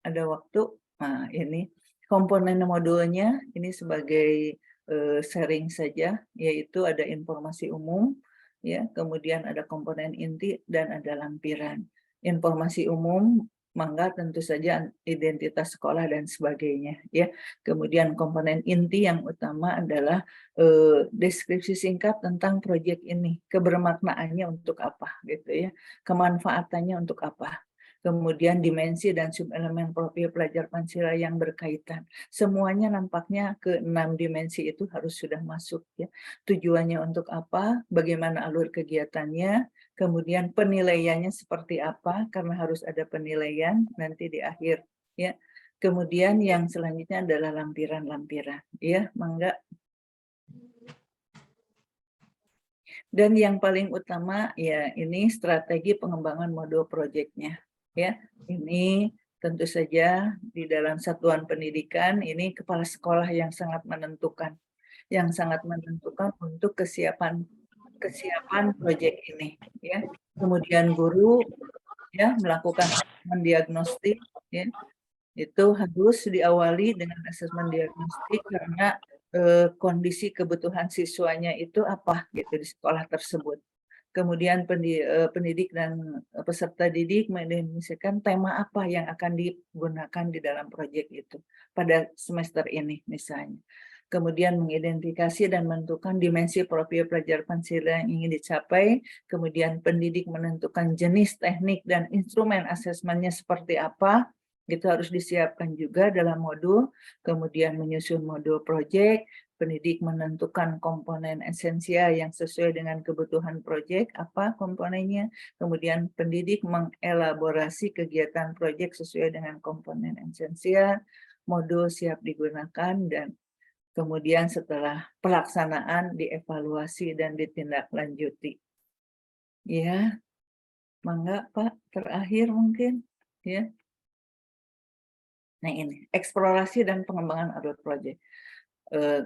ada waktu. Nah, ini komponen modulnya ini sebagai sharing saja, yaitu ada informasi umum, ya, kemudian ada komponen inti dan ada lampiran. Informasi umum, mangga tentu saja identitas sekolah dan sebagainya, ya. Kemudian komponen inti yang utama adalah deskripsi singkat tentang proyek ini, kebermaknaannya untuk apa, gitu ya, kemanfaatannya untuk apa. Kemudian dimensi dan subelemen profil pelajar Pancasila yang berkaitan. Semuanya nampaknya ke 6 dimensi itu harus sudah masuk, ya. Tujuannya untuk apa, bagaimana alur kegiatannya, kemudian penilaiannya seperti apa, karena harus ada penilaian nanti di akhir, ya. Kemudian yang selanjutnya adalah lampiran-lampiran, ya, mangga. Dan yang paling utama ya ini strategi pengembangan modul proyeknya, ya. Ini tentu saja di dalam satuan pendidikan ini kepala sekolah yang sangat menentukan untuk kesiapan proyek ini, ya. Kemudian guru ya melakukan asesmen diagnostik, ya. Itu harus diawali dengan asesmen diagnostik karena kondisi kebutuhan siswanya itu apa gitu di sekolah tersebut. Kemudian pendidik dan peserta didik mendefinisikan tema apa yang akan digunakan di dalam proyek itu pada semester ini misalnya. Kemudian mengidentifikasi dan menentukan dimensi profil pelajar Pancasila yang ingin dicapai. Kemudian pendidik menentukan jenis teknik dan instrumen asesmennya seperti apa. Itu harus disiapkan juga dalam modul. Kemudian menyusun modul proyek. Pendidik menentukan komponen esensial yang sesuai dengan kebutuhan proyek, apa komponennya. Kemudian pendidik mengelaborasi kegiatan proyek sesuai dengan komponen esensial, modul siap digunakan, dan kemudian setelah pelaksanaan dievaluasi dan ditindaklanjuti. Ya, mangga Pak, terakhir mungkin. Ya. Nah ini, eksplorasi dan pengembangan alur proyek.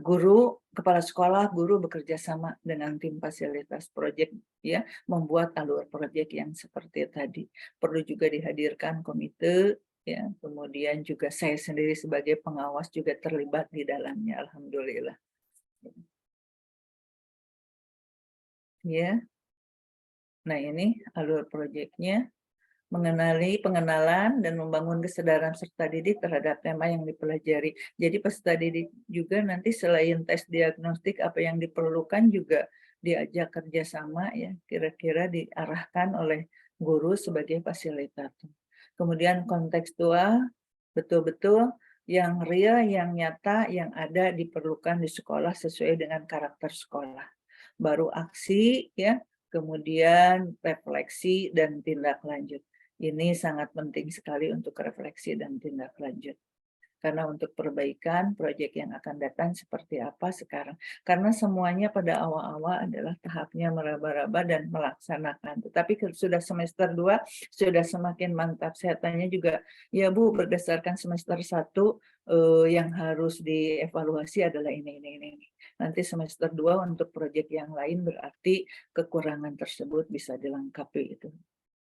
Guru, kepala sekolah, guru bekerja sama dengan tim fasilitas proyek, ya, membuat alur proyek yang seperti tadi. Perlu juga dihadirkan komite, ya, kemudian juga saya sendiri sebagai pengawas juga terlibat di dalamnya, alhamdulillah. Ya, nah ini alur proyeknya. Pengenalan dan membangun kesadaran peserta didik terhadap tema yang dipelajari. Jadi peserta didik juga nanti selain tes diagnostik apa yang diperlukan juga diajak kerjasama, ya, kira-kira diarahkan oleh guru sebagai fasilitator. Kemudian kontekstual, betul-betul yang real, yang nyata, yang ada diperlukan di sekolah sesuai dengan karakter sekolah. Baru aksi, ya, kemudian refleksi dan tindak lanjut. Ini sangat penting sekali untuk refleksi dan tindak lanjut. Karena untuk perbaikan proyek yang akan datang seperti apa sekarang. Karena semuanya pada awal-awal adalah tahapnya meraba-raba dan melaksanakan. Tetapi sudah semester 2, sudah semakin mantap. Saya tanya juga, ya Bu, berdasarkan semester 1, yang harus dievaluasi adalah ini. Nanti semester 2 untuk proyek yang lain berarti kekurangan tersebut bisa dilengkapi itu.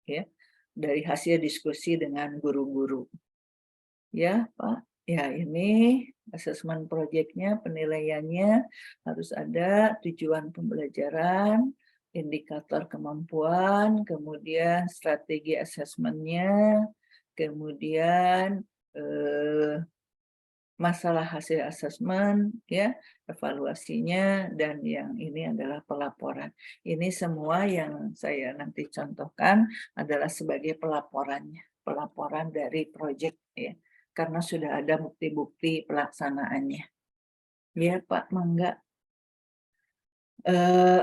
Ya. Dari hasil diskusi dengan guru-guru. Ya, Pak. Ya, ini asesmen proyeknya, penilaiannya harus ada tujuan pembelajaran, indikator kemampuan, kemudian strategi asesmennya, kemudian masalah hasil asesmen, ya, evaluasinya, dan yang ini adalah pelaporan. Ini semua yang saya nanti contohkan adalah sebagai pelaporan dari proyek, ya, karena sudah ada bukti-bukti pelaksanaannya. Ya Pak, mangga.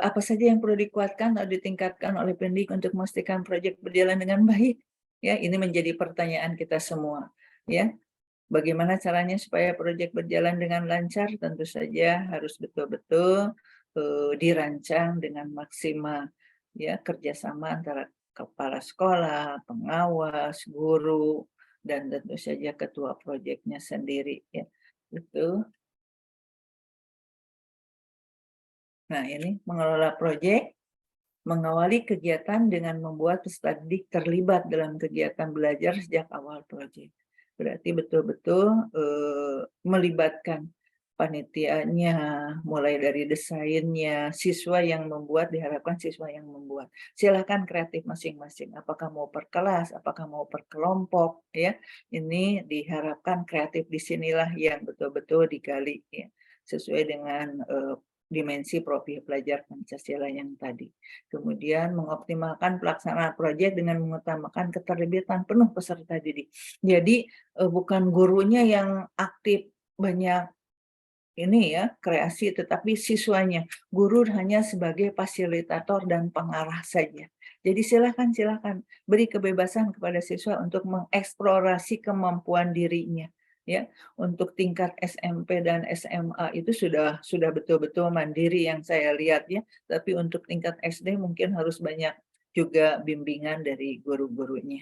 Apa saja yang perlu dikuatkan atau ditingkatkan oleh pendidik untuk memastikan proyek berjalan dengan baik? Ya, ini menjadi pertanyaan kita semua. Ya. Bagaimana caranya supaya proyek berjalan dengan lancar? Tentu saja harus betul-betul dirancang dengan maksimal. ya kerjasama antara kepala sekolah, pengawas, guru, dan tentu saja ketua proyeknya sendiri ya. Itu. Nah, ini mengelola proyek, mengawali kegiatan dengan membuat peserta didik terlibat dalam kegiatan belajar sejak awal proyek. Berarti betul-betul melibatkan panitianya, mulai dari desainnya, siswa yang membuat, diharapkan siswa yang membuat. Silakan kreatif masing-masing, apakah mau per kelas, apakah mau per kelompok, ya. Ini diharapkan kreatif di sinilah yang betul-betul digali, ya, sesuai dengan dimensi profil pelajar Pancasila yang tadi. Kemudian mengoptimalkan pelaksanaan proyek dengan mengutamakan keterlibatan penuh peserta didik. Jadi bukan gurunya yang aktif banyak ini ya kreasi, tetapi siswanya. Guru hanya sebagai fasilitator dan pengarah saja. Jadi silakan beri kebebasan kepada siswa untuk mengeksplorasi kemampuan dirinya. Ya, untuk tingkat SMP dan SMA itu sudah betul-betul mandiri yang saya lihat ya. Tapi untuk tingkat SD mungkin harus banyak juga bimbingan dari guru-gurunya.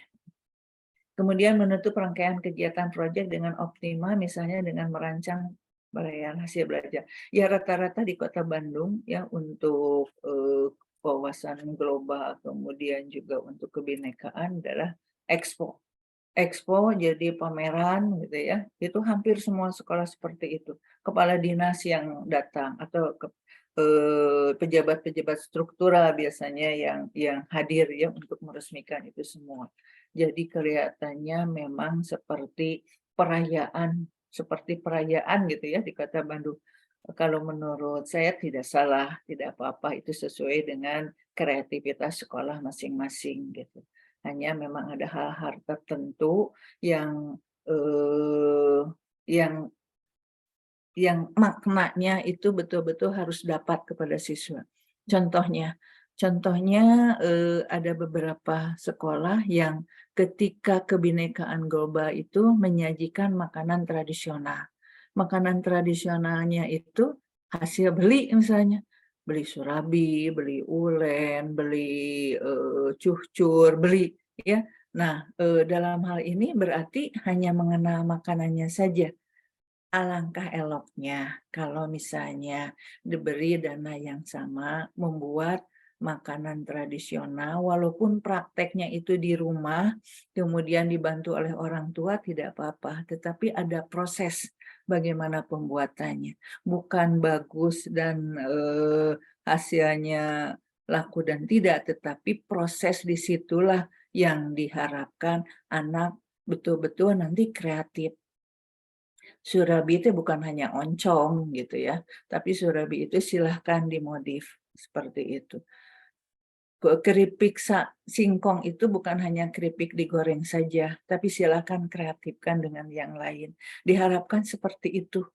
Kemudian menutup rangkaian kegiatan proyek dengan optimal, misalnya dengan merancang perayaan hasil belajar. Ya rata-rata di Kota Bandung ya untuk wawasan global, kemudian juga untuk kebinekaan adalah Expo. Expo jadi pameran gitu ya. Itu hampir semua sekolah seperti itu. Kepala dinas yang datang atau pejabat-pejabat struktural biasanya yang hadir ya untuk meresmikan itu semua. Jadi kelihatannya memang seperti perayaan gitu ya di Kota Bandung. Kalau menurut saya tidak salah, tidak apa-apa, itu sesuai dengan kreativitas sekolah masing-masing gitu. Hanya memang ada hal-hal tertentu yang yang maknanya itu betul-betul harus dapat kepada siswa. Contohnya ada beberapa sekolah yang ketika kebinekaan global itu menyajikan makanan tradisional. Makanan tradisionalnya itu hasil beli misalnya, beli surabi, beli ulen, beli cuhcur, beli ya. Nah, dalam hal ini berarti hanya mengenal makanannya saja. Alangkah eloknya kalau misalnya diberi dana yang sama membuat makanan tradisional, walaupun prakteknya itu di rumah, kemudian dibantu oleh orang tua tidak apa-apa, tetapi ada proses bagaimana pembuatannya. Bukan bagus dan hasilnya laku dan tidak, tetapi proses disitulah yang diharapkan anak betul-betul nanti kreatif. Surabi itu bukan hanya oncom gitu ya, tapi surabi itu silahkan dimodif seperti itu. Keripik singkong itu bukan hanya keripik digoreng saja, tapi silakan kreatifkan dengan yang lain. Diharapkan seperti itu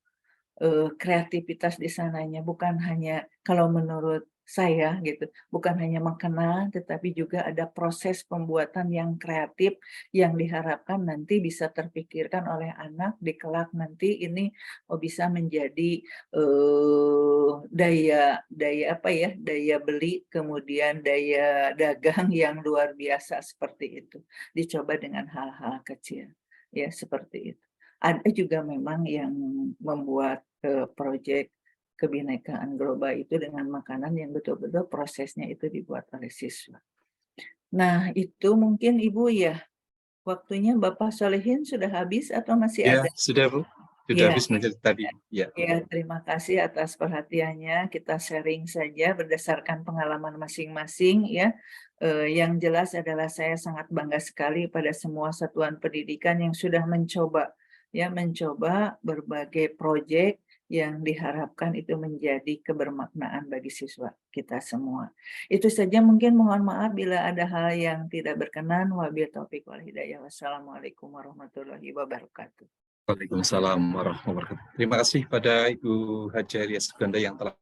kreativitas di sananya, bukan hanya kalau menurut saya gitu, bukan hanya makanan, tetapi juga ada proses pembuatan yang kreatif yang diharapkan nanti bisa terpikirkan oleh anak di kelak nanti ini bisa menjadi daya beli, kemudian daya dagang yang luar biasa seperti itu. Dicoba dengan hal-hal kecil, ya seperti itu. Ada juga memang yang membuat proyek kebinekaan global itu dengan makanan yang betul-betul prosesnya itu dibuat oleh siswa. Nah, itu mungkin Ibu ya, waktunya Bapak Solehin sudah habis atau masih Ya, ada? sudah Bu. Sudah habis menjadi tadi. Ya. Ya, terima kasih atas perhatiannya. Kita sharing saja berdasarkan pengalaman masing-masing ya. Yang jelas adalah saya sangat bangga sekali pada semua satuan pendidikan yang sudah mencoba berbagai proyek yang diharapkan itu menjadi kebermaknaan bagi siswa kita semua. Itu saja, mungkin mohon maaf bila ada hal yang tidak berkenan. Wabillahi taufiq wal hidayah. Wassalamualaikum warahmatullahi wabarakatuh. Waalaikumsalam warahmatullahi wabarakatuh. Terima kasih pada Ibu Haja Ria Suganda yang telah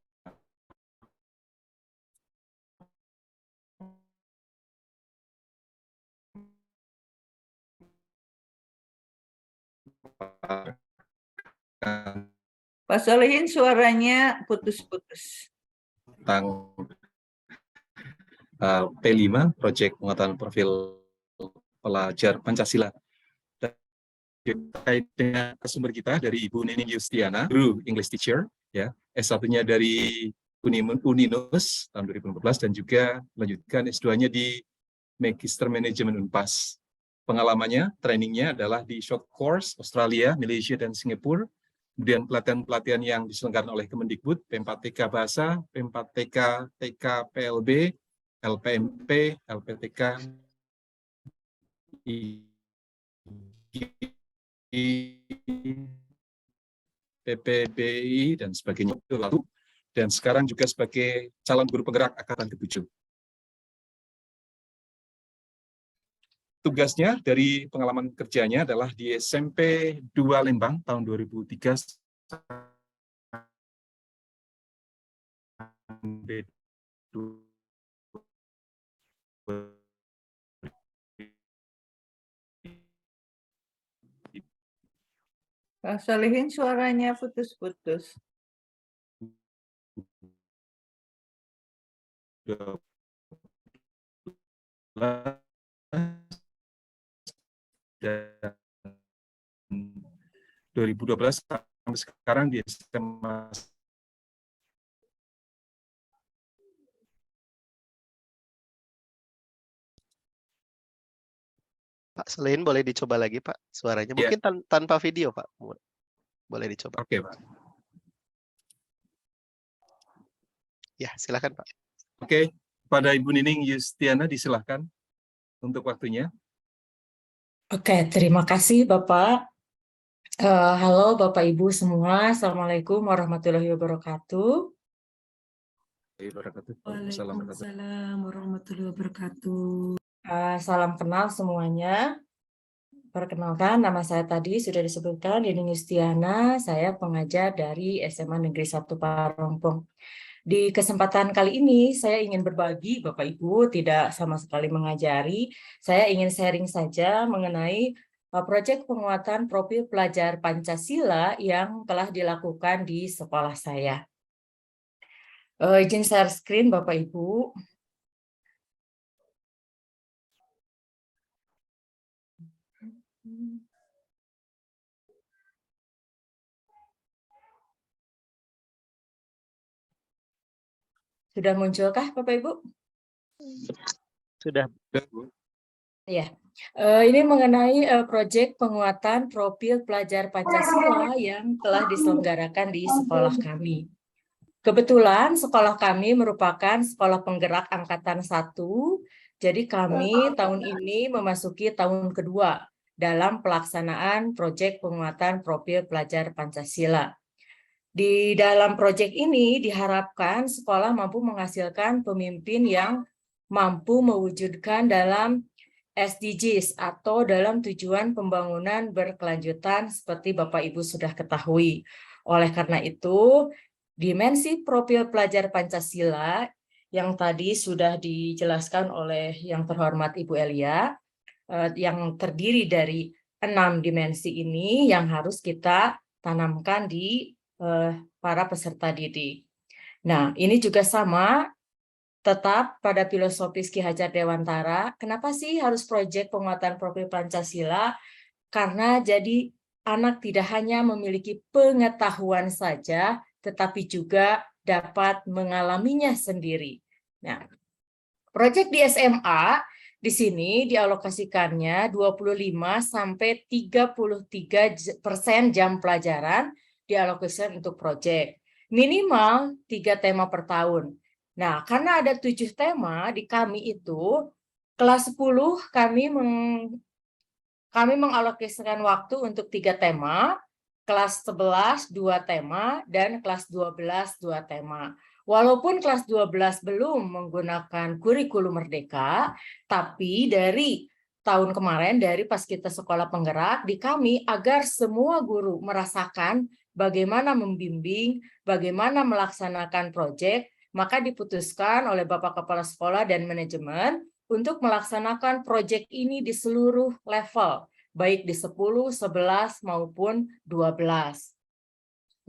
Pak Solehin suaranya putus-putus. tentang P5, Proyek Penguatan Profil Pelajar Pancasila. Dan terkait dengan sumber kita dari Ibu Nining Yustiana, guru English teacher, ya, S1-nya dari Uninus tahun 2014 dan juga melanjutkan S2-nya di Magister Manajemen Unpas. Pengalamannya, trainingnya adalah di short course Australia, Malaysia, dan Singapura. Kemudian pelatihan-pelatihan yang diselenggarakan oleh Kemendikbud, P4TK Bahasa, P4TK TK PLB, LPMP, LPTK, PPBI, dan sebagainya. Lalu, dan sekarang juga sebagai calon guru penggerak Angkatan ke-7. Tugasnya dari pengalaman kerjanya adalah di SMP 2 Lembang tahun 2003 sampai Pak Solihin suaranya putus-putus. Dan 2012 sampai sekarang di SMA. Pak Solihin boleh dicoba lagi Pak suaranya. Ya. Mungkin tanpa video Pak. Boleh dicoba. Oke, Pak. Ya, silakan Pak. Oke, pada Ibu Nining Yustiana disilahkan untuk waktunya. Oke, terima kasih Bapak. Halo Bapak Ibu semua, Assalamualaikum warahmatullahi wabarakatuh. Waalaikumsalam warahmatullahi wabarakatuh. Salam kenal semuanya. Perkenalkan, nama saya tadi sudah disebutkan, Nining Yustiana, saya pengajar dari SMA Negeri 1 Parongpong. Di kesempatan kali ini, saya ingin berbagi, Bapak Ibu, tidak sama sekali mengajari, saya ingin sharing saja mengenai proyek penguatan profil pelajar Pancasila yang telah dilakukan di sekolah saya. Izin share screen, Bapak Ibu. Sudah munculkah, Bapak Ibu? Sudah. Ya, ini mengenai proyek penguatan profil pelajar Pancasila yang telah diselenggarakan di sekolah kami. Kebetulan sekolah kami merupakan sekolah penggerak Angkatan 1, jadi kami tahun ini memasuki tahun kedua dalam pelaksanaan proyek penguatan profil pelajar Pancasila. Di dalam proyek ini diharapkan sekolah mampu menghasilkan pemimpin yang mampu mewujudkan dalam SDGs atau dalam tujuan pembangunan berkelanjutan seperti Bapak Ibu sudah ketahui. Oleh karena itu, dimensi profil pelajar Pancasila yang tadi sudah dijelaskan oleh yang terhormat Ibu Elia, yang terdiri dari 6 dimensi ini yang harus kita tanamkan di para peserta didik. Nah, ini juga sama, tetap pada filosofis Ki Hajar Dewantara. Kenapa sih harus proyek penguatan profil Pancasila? Karena jadi anak tidak hanya memiliki pengetahuan saja, tetapi juga dapat mengalaminya sendiri. Nah, proyek di SMA di sini dialokasikannya 25 sampai 33% jam pelajaran dialokasikan untuk proyek. Minimal 3 tema per tahun. Nah, karena ada 7 tema di kami itu, kelas 10 kami mengalokasikan waktu untuk 3 tema, kelas 11 2 tema, dan kelas 12 2 tema. Walaupun kelas 12 belum menggunakan kurikulum merdeka, tapi dari tahun kemarin, dari pas kita sekolah penggerak, di kami agar semua guru merasakan bagaimana membimbing, bagaimana melaksanakan proyek, maka diputuskan oleh Bapak Kepala Sekolah dan manajemen untuk melaksanakan proyek ini di seluruh level, baik di 10, 11, maupun 12.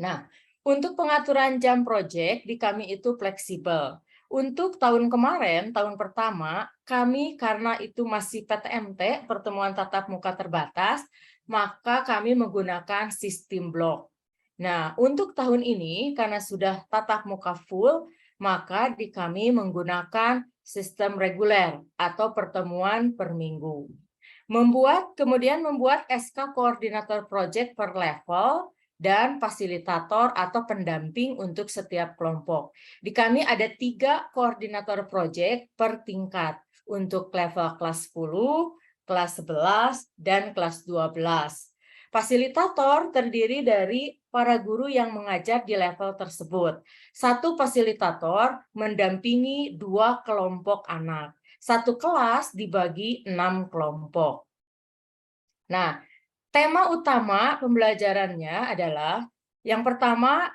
Nah, untuk pengaturan jam proyek di kami itu fleksibel. Untuk tahun kemarin, tahun pertama, kami karena itu masih PTMT, pertemuan tatap muka terbatas, maka kami menggunakan sistem blok. Nah, untuk tahun ini, karena sudah tatap muka full, maka di kami menggunakan sistem reguler atau pertemuan per minggu. Kemudian membuat SK koordinator project per level, dan fasilitator atau pendamping untuk setiap kelompok. Di kami ada 3 koordinator proyek per tingkat untuk level kelas 10, kelas 11, dan kelas 12. Fasilitator terdiri dari para guru yang mengajar di level tersebut. 1 fasilitator mendampingi 2 kelompok anak. 1 kelas dibagi 6 kelompok. Nah, tema utama pembelajarannya adalah yang pertama,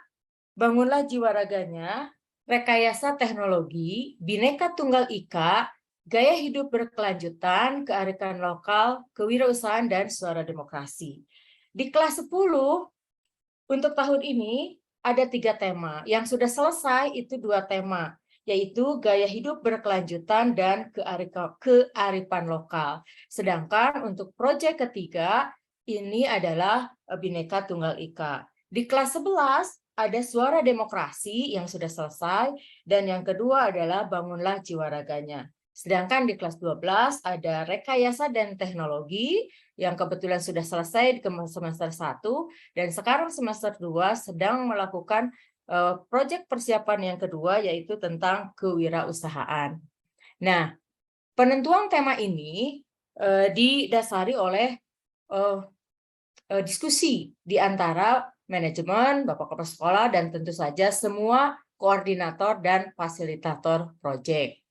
bangunlah jiwa raganya, rekayasa teknologi, Bhinneka Tunggal Ika, gaya hidup berkelanjutan, kearifan lokal, kewirausahaan, dan suara demokrasi. Di kelas 10, untuk tahun ini ada 3 tema. Yang sudah selesai itu 2 tema, yaitu gaya hidup berkelanjutan dan kearifan lokal. Sedangkan untuk proyek ketiga, ini adalah Bhinneka Tunggal Ika. Di kelas 11 ada suara demokrasi yang sudah selesai, dan yang kedua adalah bangunlah jiwa raganya. Sedangkan di kelas 12 ada rekayasa dan teknologi yang kebetulan sudah selesai di semester 1, dan sekarang semester 2 sedang melakukan proyek persiapan yang kedua, yaitu tentang kewirausahaan. Nah, penentuan tema ini didasari oleh diskusi di antara manajemen, Bapak Kepala Sekolah, dan tentu saja semua koordinator dan fasilitator proyek.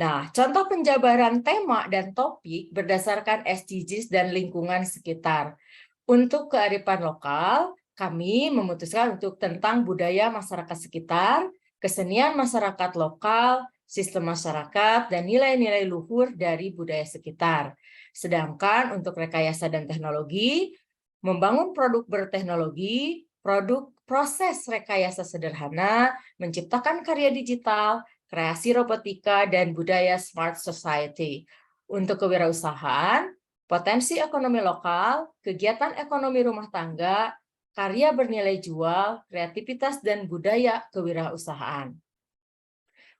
Nah, contoh penjabaran tema dan topik berdasarkan SDGs dan lingkungan sekitar. Untuk kearifan lokal, kami memutuskan untuk tentang budaya masyarakat sekitar, kesenian masyarakat lokal, sistem masyarakat, dan nilai-nilai luhur dari budaya sekitar. Sedangkan untuk rekayasa dan teknologi, membangun produk berteknologi, produk proses rekayasa sederhana, menciptakan karya digital, kreasi robotika, dan budaya smart society. Untuk kewirausahaan, potensi ekonomi lokal, kegiatan ekonomi rumah tangga, karya bernilai jual, kreativitas, dan budaya kewirausahaan.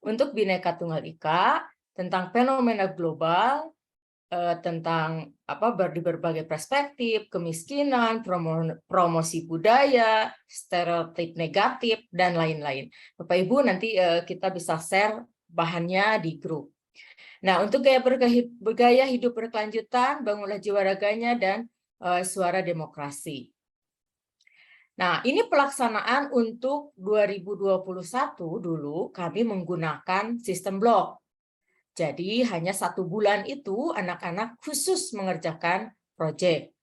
Untuk Bhinneka Tunggal Ika, tentang fenomena global, tentang di berbagai perspektif, kemiskinan, promosi budaya, stereotip negatif, dan lain-lain. Bapak Ibu nanti kita bisa share bahannya di grup. Nah, untuk gaya hidup berkelanjutan, bangunlah jiwa raganya, dan suara demokrasi. Nah, ini pelaksanaan untuk 2021 dulu kami menggunakan sistem blok. Jadi hanya 1 bulan itu anak-anak khusus mengerjakan proyek.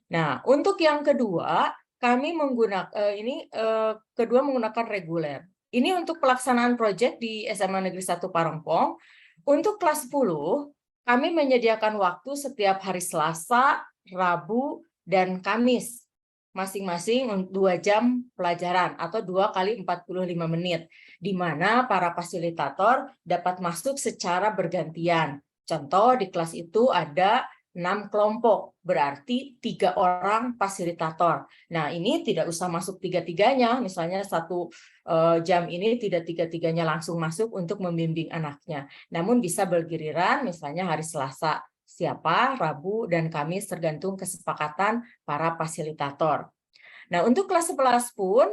Nah, untuk yang kedua kami menggunakan reguler. Ini untuk pelaksanaan proyek di SMA Negeri 1 Parongpong. Untuk kelas 10 kami menyediakan waktu setiap hari Selasa, Rabu, dan Kamis. Masing-masing 2 jam pelajaran atau 2 kali 45 menit, di mana para fasilitator dapat masuk secara bergantian. Contoh di kelas itu ada 6 kelompok, berarti 3 orang fasilitator. Nah, ini tidak usah masuk 3-3-nya, misalnya 1 jam ini tidak 3-3-nya langsung masuk untuk membimbing anaknya. Namun bisa bergiliran, misalnya hari Selasa siapa, Rabu, dan Kamis tergantung kesepakatan para fasilitator. Nah, untuk kelas 11 pun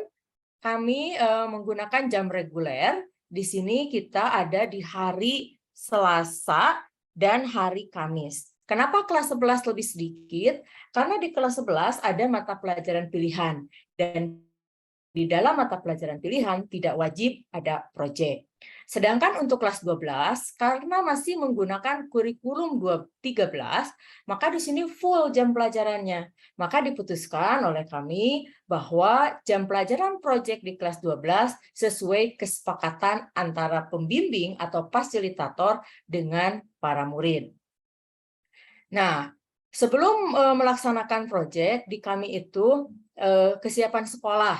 kami menggunakan jam reguler. Di sini kita ada di hari Selasa dan hari Kamis. Kenapa kelas 11 lebih sedikit? Karena di kelas 11 ada mata pelajaran pilihan, dan di dalam mata pelajaran pilihan tidak wajib ada proyek. Sedangkan untuk kelas 12, karena masih menggunakan kurikulum 13, maka di sini full jam pelajarannya. Maka diputuskan oleh kami bahwa jam pelajaran proyek di kelas 12 sesuai kesepakatan antara pembimbing atau fasilitator dengan para murid. Nah, sebelum melaksanakan proyek, di kami itu kesiapan sekolah.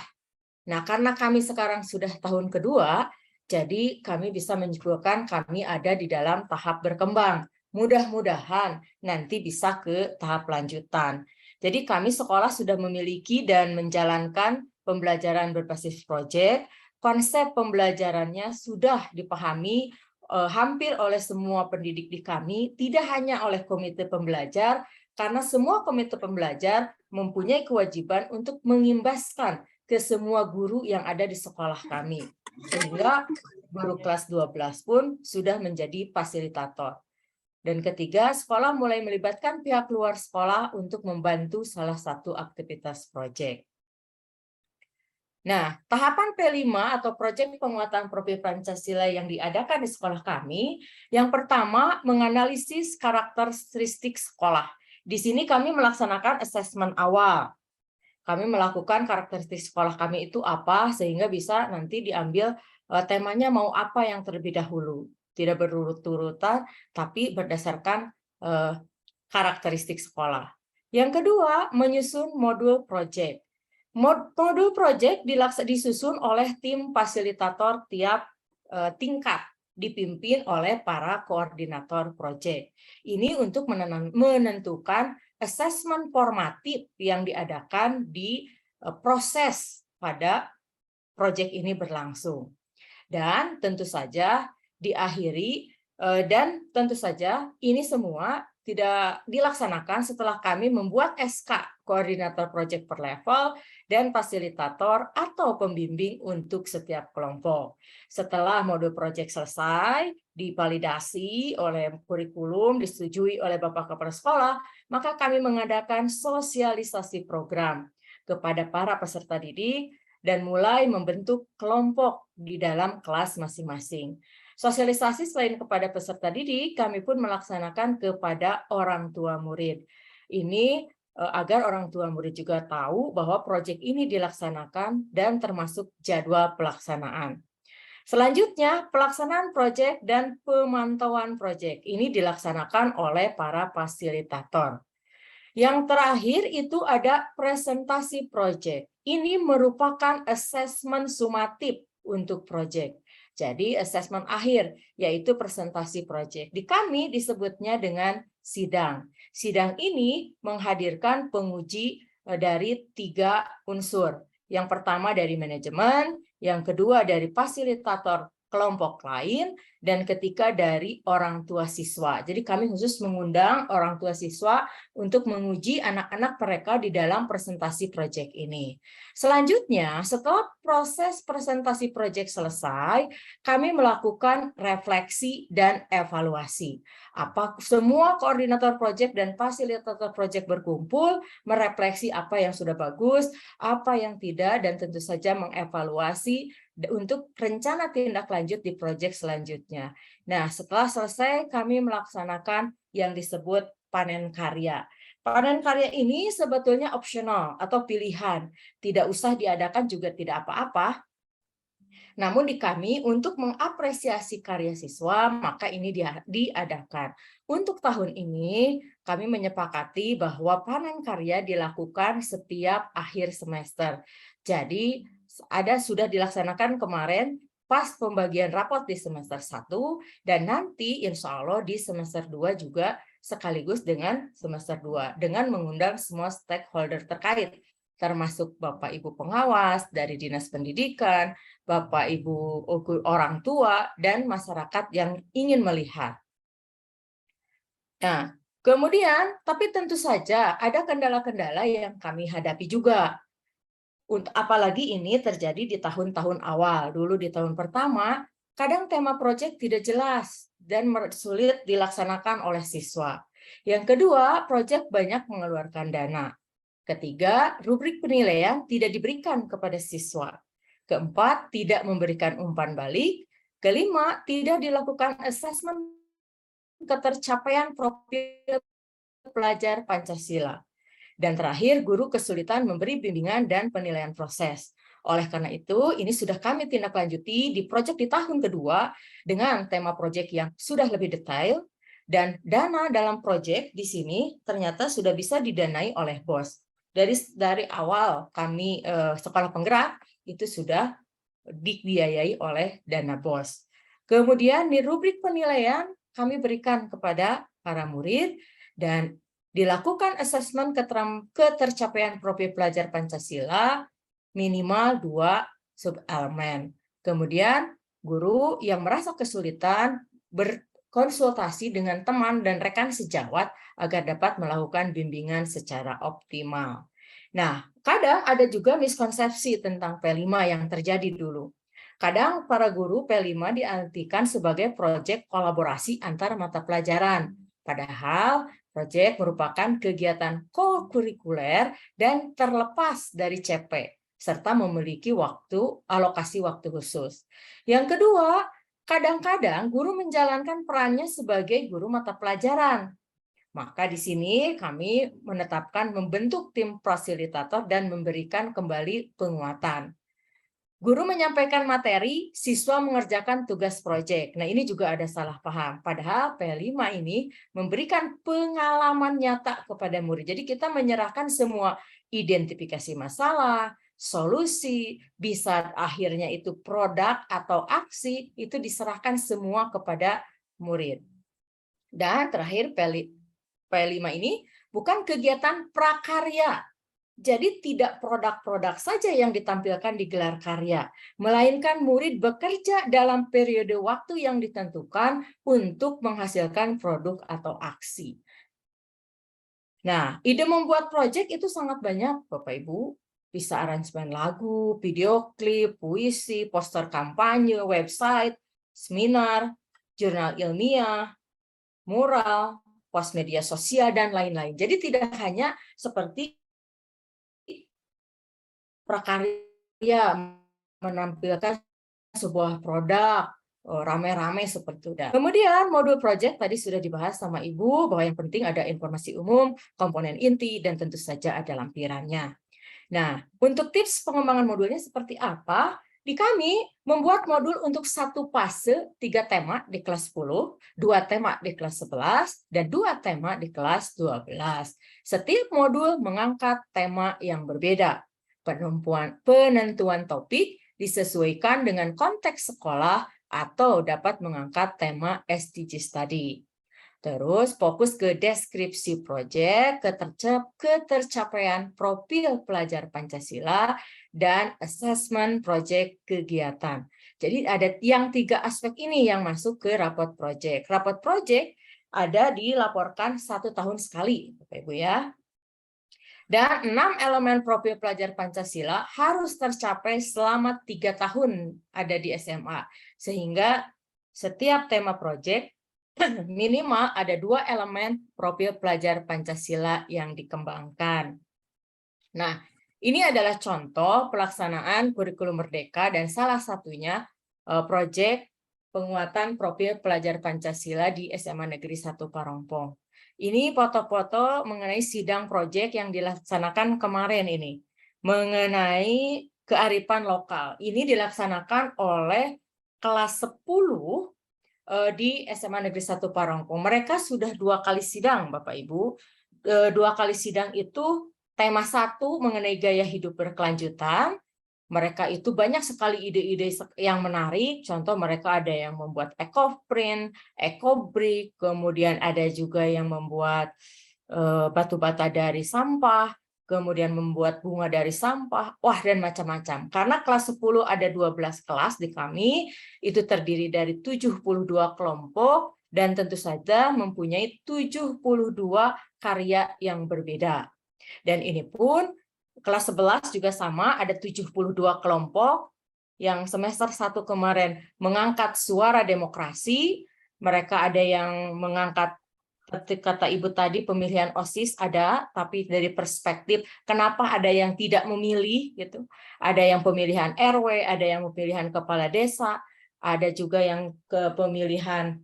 Nah, karena kami sekarang sudah tahun kedua, Jadi kami bisa menyimpulkan kami ada di dalam tahap berkembang. Mudah-mudahan nanti bisa ke tahap lanjutan. Jadi kami sekolah sudah memiliki dan menjalankan pembelajaran berbasis proyek. Konsep pembelajarannya sudah dipahami hampir oleh semua pendidik di kami, tidak hanya oleh komite pembelajar, karena semua komite pembelajar mempunyai kewajiban untuk mengimbaskan ke semua guru yang ada di sekolah kami. Sehingga guru kelas 12 pun sudah menjadi fasilitator. Dan ketiga, sekolah mulai melibatkan pihak luar sekolah untuk membantu salah satu aktivitas proyek. Nah, tahapan P5 atau proyek penguatan profil Pancasila yang diadakan di sekolah kami, yang pertama menganalisis karakteristik sekolah. Di sini kami melaksanakan asesmen awal. Kami melakukan karakteristik sekolah kami itu apa, sehingga bisa nanti diambil temanya mau apa yang terlebih dahulu. Tidak berurut-urutan, tapi berdasarkan karakteristik sekolah. Yang kedua, menyusun modul proyek. Modul proyek disusun oleh tim fasilitator tiap tingkat, dipimpin oleh para koordinator proyek. Ini untuk menentukan asesmen formatif yang diadakan di proses pada proyek ini berlangsung. Dan tentu saja diakhiri, dan tentu saja ini semua tidak dilaksanakan setelah kami membuat SK koordinator proyek per level dan fasilitator atau pembimbing untuk setiap kelompok. Setelah modul proyek selesai, divalidasi oleh kurikulum, disetujui oleh Bapak Kepala Sekolah, maka kami mengadakan sosialisasi program kepada para peserta didik dan mulai membentuk kelompok di dalam kelas masing-masing. Sosialisasi selain kepada peserta didik, kami pun melaksanakan kepada orang tua murid. Ini agar orang tua murid juga tahu bahwa proyek ini dilaksanakan dan termasuk jadwal pelaksanaan. Selanjutnya, pelaksanaan proyek dan pemantauan proyek ini dilaksanakan oleh para fasilitator. Yang terakhir itu ada presentasi proyek. Ini merupakan asesmen sumatif untuk proyek. Jadi asesmen akhir, yaitu presentasi proyek. Di kami disebutnya dengan sidang. Sidang ini menghadirkan penguji dari 3 unsur. Yang pertama dari manajemen, yang kedua dari fasilitator kelompok lain, dan ketiga dari orang tua siswa. Jadi kami khusus mengundang orang tua siswa untuk menguji anak-anak mereka di dalam presentasi proyek ini. Selanjutnya, setelah proses presentasi proyek selesai, kami melakukan refleksi dan evaluasi. Semua koordinator proyek dan fasilitator proyek berkumpul, merefleksi apa yang sudah bagus, apa yang tidak, dan tentu saja mengevaluasi untuk rencana tindak lanjut di proyek selanjutnya. Nah, setelah selesai kami melaksanakan yang disebut panen karya. Panen karya ini sebetulnya opsional atau pilihan, tidak usah diadakan juga tidak apa-apa. Namun di kami untuk mengapresiasi karya siswa, maka ini diadakan. Untuk tahun ini kami menyepakati bahwa panen karya dilakukan setiap akhir semester. Jadi sudah dilaksanakan kemarin pas pembagian rapot di semester 1 dan nanti insya Allah di semester 2 juga sekaligus dengan semester 2 dengan mengundang semua stakeholder terkait termasuk Bapak Ibu pengawas dari Dinas Pendidikan, Bapak Ibu orang tua dan masyarakat yang ingin melihat. Nah, kemudian tapi tentu saja ada kendala-kendala yang kami hadapi juga. Apalagi ini terjadi di tahun-tahun awal. Dulu di tahun pertama, kadang tema proyek tidak jelas dan sulit dilaksanakan oleh siswa. Yang kedua, proyek banyak mengeluarkan dana. Ketiga, rubrik penilaian tidak diberikan kepada siswa. Keempat, tidak memberikan umpan balik. Kelima, tidak dilakukan asesmen ketercapaian profil pelajar Pancasila. Dan terakhir, guru kesulitan memberi bimbingan dan penilaian proses. Oleh karena itu, ini sudah kami tindak lanjuti di proyek di tahun kedua dengan tema proyek yang sudah lebih detail, dan dana dalam proyek di sini ternyata sudah bisa didanai oleh BOS. Dari awal kami sekolah penggerak itu sudah dibiayai oleh dana BOS. Kemudian di rubrik penilaian kami berikan kepada para murid dan dilakukan asesmen ketercapaian profil pelajar Pancasila minimal 2 subelemen. Kemudian guru yang merasa kesulitan berkonsultasi dengan teman dan rekan sejawat agar dapat melakukan bimbingan secara optimal. Nah, kadang ada juga miskonsepsi tentang P5 yang terjadi dulu. Kadang para guru P5 diartikan sebagai proyek kolaborasi antar mata pelajaran. Padahal proyek merupakan kegiatan co-kurikuler dan terlepas dari CP, serta memiliki alokasi waktu khusus. Yang kedua, kadang-kadang guru menjalankan perannya sebagai guru mata pelajaran. Maka di sini kami membentuk tim fasilitator dan memberikan kembali penguatan. Guru menyampaikan materi, siswa mengerjakan tugas proyek. Nah, ini juga ada salah paham. Padahal P5 ini memberikan pengalaman nyata kepada murid. Jadi kita menyerahkan semua identifikasi masalah, solusi, bisa akhirnya itu produk atau aksi, itu diserahkan semua kepada murid. Dan terakhir, P5 ini bukan kegiatan prakarya. Jadi tidak produk-produk saja yang ditampilkan di gelar karya, melainkan murid bekerja dalam periode waktu yang ditentukan untuk menghasilkan produk atau aksi. Nah, ide membuat proyek itu sangat banyak, Bapak Ibu. Bisa aransemen lagu, video klip, puisi, poster kampanye, website, seminar, jurnal ilmiah, mural, post media sosial, dan lain-lain. Jadi tidak hanya seperti prakarya menampilkan sebuah produk rame-rame seperti itu. Kemudian modul project tadi sudah dibahas sama Ibu bahwa yang penting ada informasi umum, komponen inti, dan tentu saja ada lampirannya. Nah, untuk tips pengembangan modulnya seperti apa? Di kami membuat modul untuk 1 fase, 3 tema di kelas 10, 2 tema di kelas 11, dan 2 tema di kelas 12. Setiap modul mengangkat tema yang berbeda. Penentuan topik disesuaikan dengan konteks sekolah atau dapat mengangkat tema SDGs tadi. Terus fokus ke deskripsi proyek, ketercapaian profil pelajar Pancasila, dan asesmen proyek kegiatan. Jadi ada yang 3 aspek ini yang masuk ke rapot proyek. Rapot proyek ada dilaporkan 1 tahun sekali, Bapak Ibu ya. Dan 6 elemen profil pelajar Pancasila harus tercapai selama 3 tahun ada di SMA. Sehingga setiap tema proyek minimal ada 2 elemen profil pelajar Pancasila yang dikembangkan. Nah, ini adalah contoh pelaksanaan kurikulum merdeka dan salah satunya proyek penguatan profil pelajar Pancasila di SMA Negeri 1 Parongpong. Ini foto-foto mengenai sidang proyek yang dilaksanakan kemarin ini. Mengenai kearifan lokal. Ini dilaksanakan oleh kelas 10 di SMA Negeri 1 Parongpong. Mereka sudah 2 kali sidang, Bapak Ibu. 2 kali sidang itu tema 1 mengenai gaya hidup berkelanjutan. Mereka itu banyak sekali ide-ide yang menarik. Contoh mereka ada yang membuat eco-print, eco-brick, kemudian ada juga yang membuat batu bata dari sampah, kemudian membuat bunga dari sampah, wah dan macam-macam. Karena kelas 10 ada 12 kelas di kami, itu terdiri dari 72 kelompok, dan tentu saja mempunyai 72 karya yang berbeda. Dan ini pun kelas 11 juga sama, ada 72 kelompok yang semester 1 kemarin mengangkat suara demokrasi. Mereka ada yang mengangkat, kata Ibu tadi, pemilihan OSIS ada, tapi dari perspektif kenapa ada yang tidak memilih, gitu. Ada yang pemilihan RW, ada yang pemilihan kepala desa, ada juga yang ke pemilihan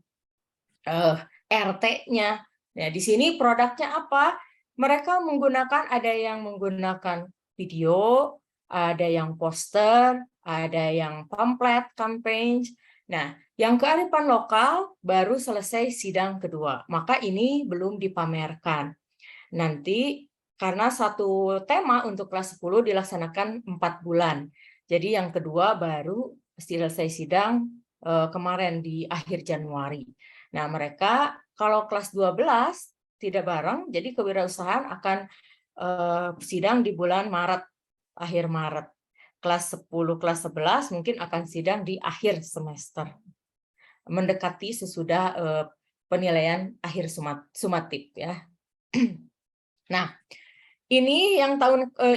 RT-nya. Nah, di sini produknya apa? Mereka menggunakan, ada yang menggunakan video, ada yang poster, ada yang pamflet, campaign. Nah, yang kearifan lokal baru selesai sidang kedua. Maka ini belum dipamerkan. Nanti karena satu tema untuk kelas 10 dilaksanakan 4 bulan. Jadi yang kedua baru selesai sidang kemarin di akhir Januari. Nah, mereka kalau kelas 12 tidak bareng, jadi kewirausahaan akan sidang di bulan Maret, akhir Maret. Kelas 10, kelas 11 mungkin akan sidang di akhir semester. Mendekati sesudah penilaian akhir sumatif ya. Nah, ini yang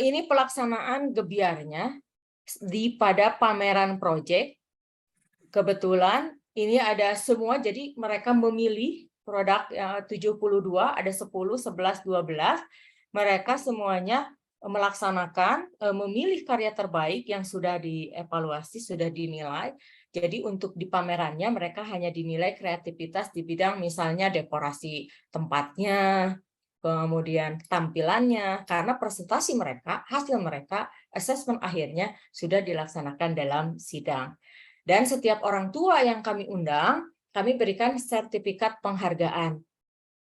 ini pelaksanaan gebiarnya pada pameran proyek. Kebetulan ini ada semua, jadi mereka memilih produk 72, ada 10, 11, 12. Mereka semuanya melaksanakan, memilih karya terbaik yang sudah dievaluasi, sudah dinilai. Jadi untuk di pamerannya mereka hanya dinilai kreativitas di bidang misalnya dekorasi tempatnya, kemudian tampilannya, karena presentasi mereka, hasil mereka, asesmen akhirnya sudah dilaksanakan dalam sidang. Dan setiap orang tua yang kami undang, kami berikan sertifikat penghargaan.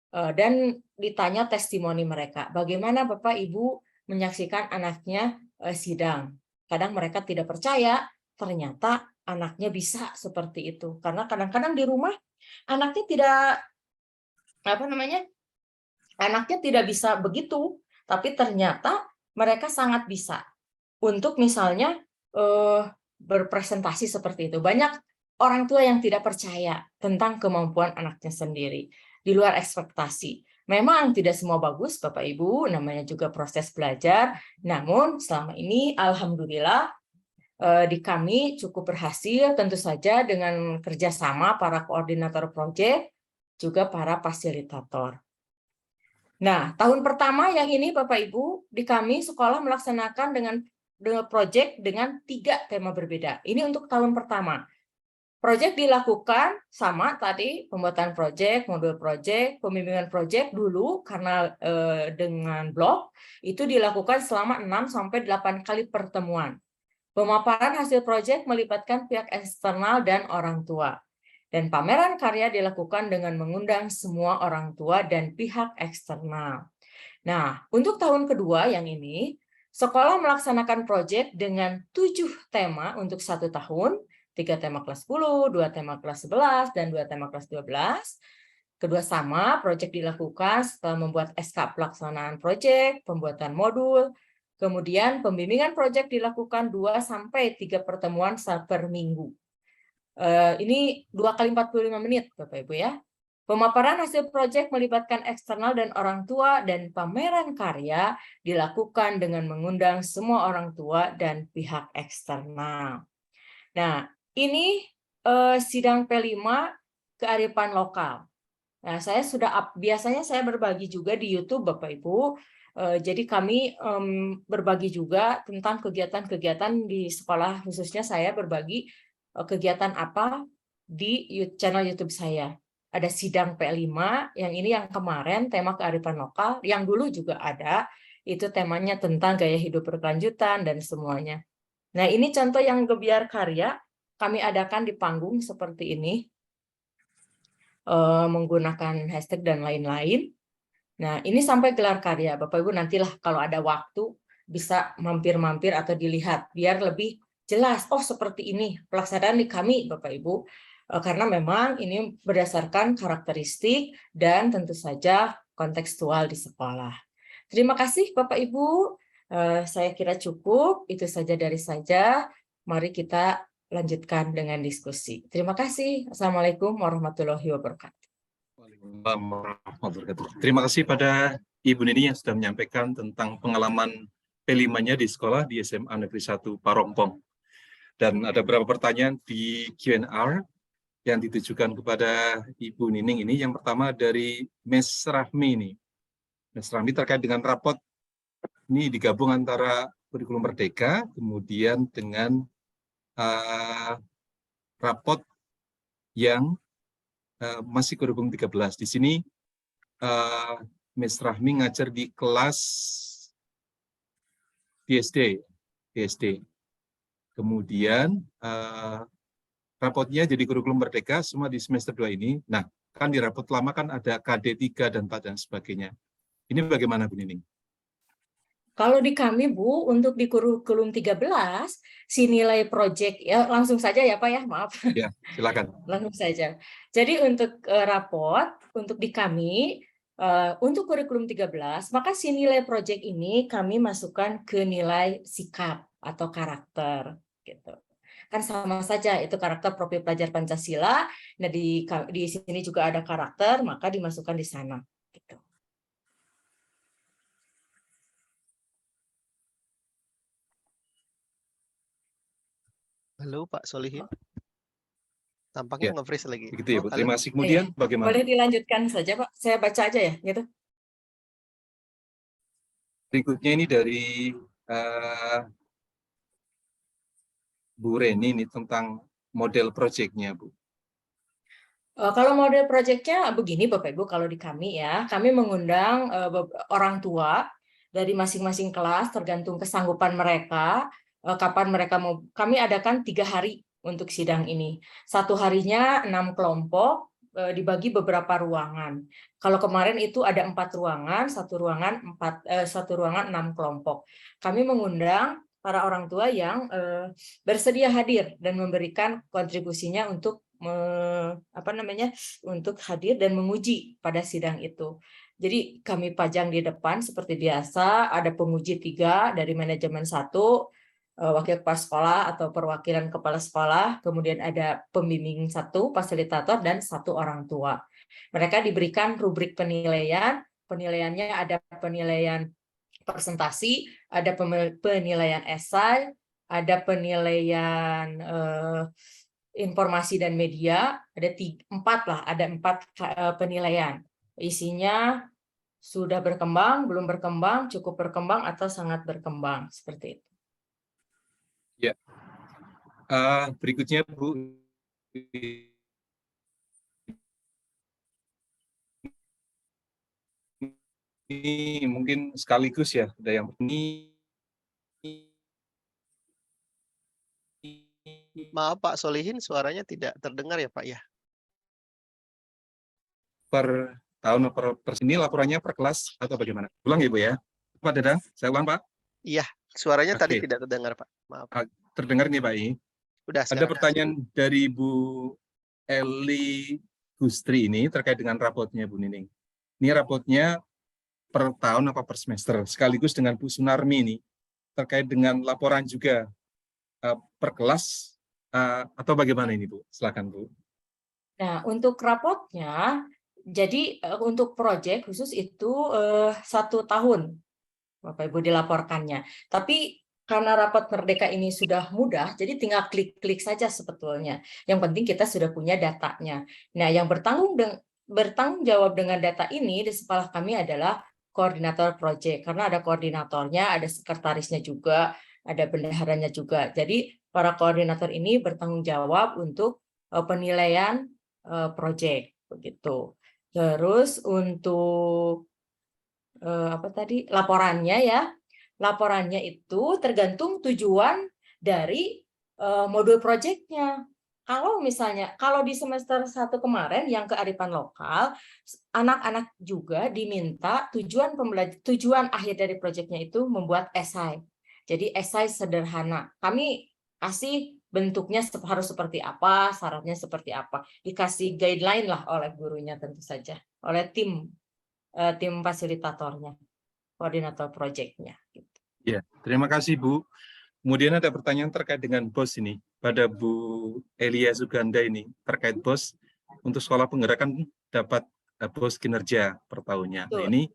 Dan ditanya testimoni mereka, bagaimana Bapak Ibu menyaksikan anaknya sidang. Kadang mereka tidak percaya, ternyata anaknya bisa seperti itu. Karena kadang-kadang di rumah anaknya tidak bisa begitu, tapi ternyata mereka sangat bisa untuk misalnya berpresentasi seperti itu. Banyak orang tua yang tidak percaya tentang kemampuan anaknya sendiri, di luar ekspektasi. Memang tidak semua bagus, Bapak Ibu, namanya juga proses belajar. Namun selama ini, alhamdulillah, di kami cukup berhasil, tentu saja dengan kerjasama para koordinator proyek, juga para fasilitator. Nah, tahun pertama yang ini Bapak Ibu, di kami sekolah melaksanakan dengan proyek dengan 3 tema berbeda. Ini untuk tahun pertama. Proyek dilakukan sama tadi, pembuatan proyek, modul proyek, pembimbingan proyek dulu karena dengan blog, itu dilakukan selama 6-8 kali pertemuan. Pemaparan hasil proyek melibatkan pihak eksternal dan orang tua. Dan pameran karya dilakukan dengan mengundang semua orang tua dan pihak eksternal. Nah, untuk tahun kedua yang ini, sekolah melaksanakan proyek dengan 7 tema untuk 1 tahun, 3 tema kelas 10, 2 tema kelas 11, dan 2 tema kelas 12. Kedua sama, proyek dilakukan setelah membuat SK pelaksanaan proyek, pembuatan modul, kemudian pembimbingan proyek dilakukan 2-3 pertemuan per minggu. Ini 2 kali 45 menit, Bapak Ibu ya. Pemaparan hasil proyek melibatkan eksternal dan orang tua, dan pameran karya dilakukan dengan mengundang semua orang tua dan pihak eksternal. Nah, ini sidang P5 kearifan lokal. Nah, saya biasanya saya berbagi juga di YouTube, Bapak Ibu. Jadi kami berbagi juga tentang kegiatan-kegiatan di sekolah, khususnya saya berbagi kegiatan apa di channel YouTube saya. Ada sidang P5, yang ini yang kemarin tema kearifan lokal, yang dulu juga ada, itu temanya tentang gaya hidup berkelanjutan dan semuanya. Nah, ini contoh yang gebiar karya, kami adakan di panggung seperti ini, menggunakan hashtag dan lain-lain. Nah, ini sampai gelar karya. Bapak Ibu nantilah kalau ada waktu bisa mampir-mampir atau dilihat, biar lebih jelas, oh seperti ini pelaksanaan di kami, Bapak Ibu. Karena memang ini berdasarkan karakteristik dan tentu saja kontekstual di sekolah. Terima kasih Bapak Ibu. Saya kira cukup, itu saja dari saya. Mari kita lanjutkan dengan diskusi. Terima kasih. Assalamualaikum warahmatullahi wabarakatuh. Terima kasih pada Ibu Nini yang sudah menyampaikan tentang pengalaman P5-nya di sekolah di SMA Negeri 1 Parongpong. Dan ada beberapa pertanyaan di Q&A yang ditujukan kepada Ibu Nining ini. Yang pertama dari Mes Rahmi ini. Mes Rahmi terkait dengan rapot ini digabung antara kurikulum Merdeka kemudian dengan rapot yang masih kurikulum 13. Di sini Mes Rahmi ngajar di kelas PSD. Kemudian rapotnya jadi kurikulum Merdeka semua di semester 2 ini. Nah, kan di rapot lama kan ada KD 3 dan 4 dan sebagainya. Ini bagaimana Bu Nining? Kalau di kami, Bu, untuk di kurikulum 13, si nilai proyek, ya langsung saja ya Pak ya, maaf. Ya, silakan. Langsung saja. Jadi untuk raport, untuk di kami, untuk kurikulum 13, maka si nilai proyek ini kami masukkan ke nilai sikap atau karakter. Gitu. Kan sama saja, itu karakter profil pelajar Pancasila, nah di sini juga ada karakter, maka dimasukkan di sana. Gitu. Halo Pak Solihin. Tampaknya Ya, nge-freeze lagi. begitu ya, Bu. Halo. Terima kasih. Kemudian Iya. bagaimana? Boleh dilanjutkan saja, Pak. Saya baca aja ya, gitu. Berikutnya ini dari Bu Reni ini tentang model proyeknya, Bu. Kalau model proyeknya begini Bapak Ibu, kalau di kami ya, kami mengundang orang tua dari masing-masing kelas tergantung kesanggupan mereka, kapan mereka mau, kami adakan 3 hari untuk sidang ini. Satu harinya 6 kelompok, dibagi beberapa ruangan. Kalau kemarin itu ada 4 ruangan, satu ruangan 6 kelompok. Kami mengundang para orang tua yang bersedia hadir dan memberikan kontribusinya untuk untuk hadir dan menguji pada sidang itu. Jadi kami pajang di depan seperti biasa, ada penguji 3 dari manajemen 1, wakil kepala sekolah atau perwakilan kepala sekolah, kemudian ada pembimbing 1, fasilitator, dan 1 orang tua. Mereka diberikan rubrik penilaian, penilaiannya ada penilaian presentasi, ada penilaian esai, ada penilaian informasi dan media, ada 4 penilaian. Isinya sudah berkembang, belum berkembang, cukup berkembang, atau sangat berkembang, seperti itu. Ya. Berikutnya, Bu. Ini mungkin sekaligus ya, ada yang ini. Maaf Pak Solihin, suaranya tidak terdengar ya Pak ya. Per tahun per sini laporannya per kelas atau bagaimana? Ulang ya Bu ya. Pak Dadang, saya ulang Pak. Iya, suaranya tadi Oke. tidak terdengar Pak. Maaf. Terdengar nih Pak I. Udah Ada sekarang. pertanyaan dari Bu Eli Gustri ini terkait dengan rapotnya Bu Nining. Ini rapotnya per tahun apa per semester, sekaligus dengan Bu Sunarmi ini terkait dengan laporan juga per kelas atau bagaimana ini Bu? Silakan Bu. Nah, untuk rapotnya, jadi untuk proyek khusus itu 1 tahun, Bapak Ibu, dilaporkannya. Tapi karena rapat Merdeka ini sudah mudah, jadi tinggal klik-klik saja sebetulnya. Yang penting kita sudah punya datanya. Nah, yang bertanggung jawab dengan data ini di sekolah kami adalah koordinator proyek, karena ada koordinatornya, ada sekretarisnya juga, ada bendaharanya juga. Jadi para koordinator ini bertanggung jawab untuk penilaian proyek, begitu. Terus untuk laporannya ya. Laporannya itu tergantung tujuan dari modul proyeknya. Kalau misalnya, kalau di semester 1 kemarin yang kearifan lokal, anak-anak juga diminta tujuan akhir dari proyeknya itu membuat esai. Jadi esai sederhana. Kami kasih bentuknya harus seperti apa, syaratnya seperti apa. Dikasih guideline lah oleh gurunya tentu saja, oleh tim fasilitatornya, koordinator proyeknya. Ya, terima kasih Bu. Kemudian ada pertanyaan terkait dengan BOS ini pada Bu Elia Suganda ini terkait BOS untuk sekolah penggerakan dapat BOS kinerja per tahunnya. Nah, ini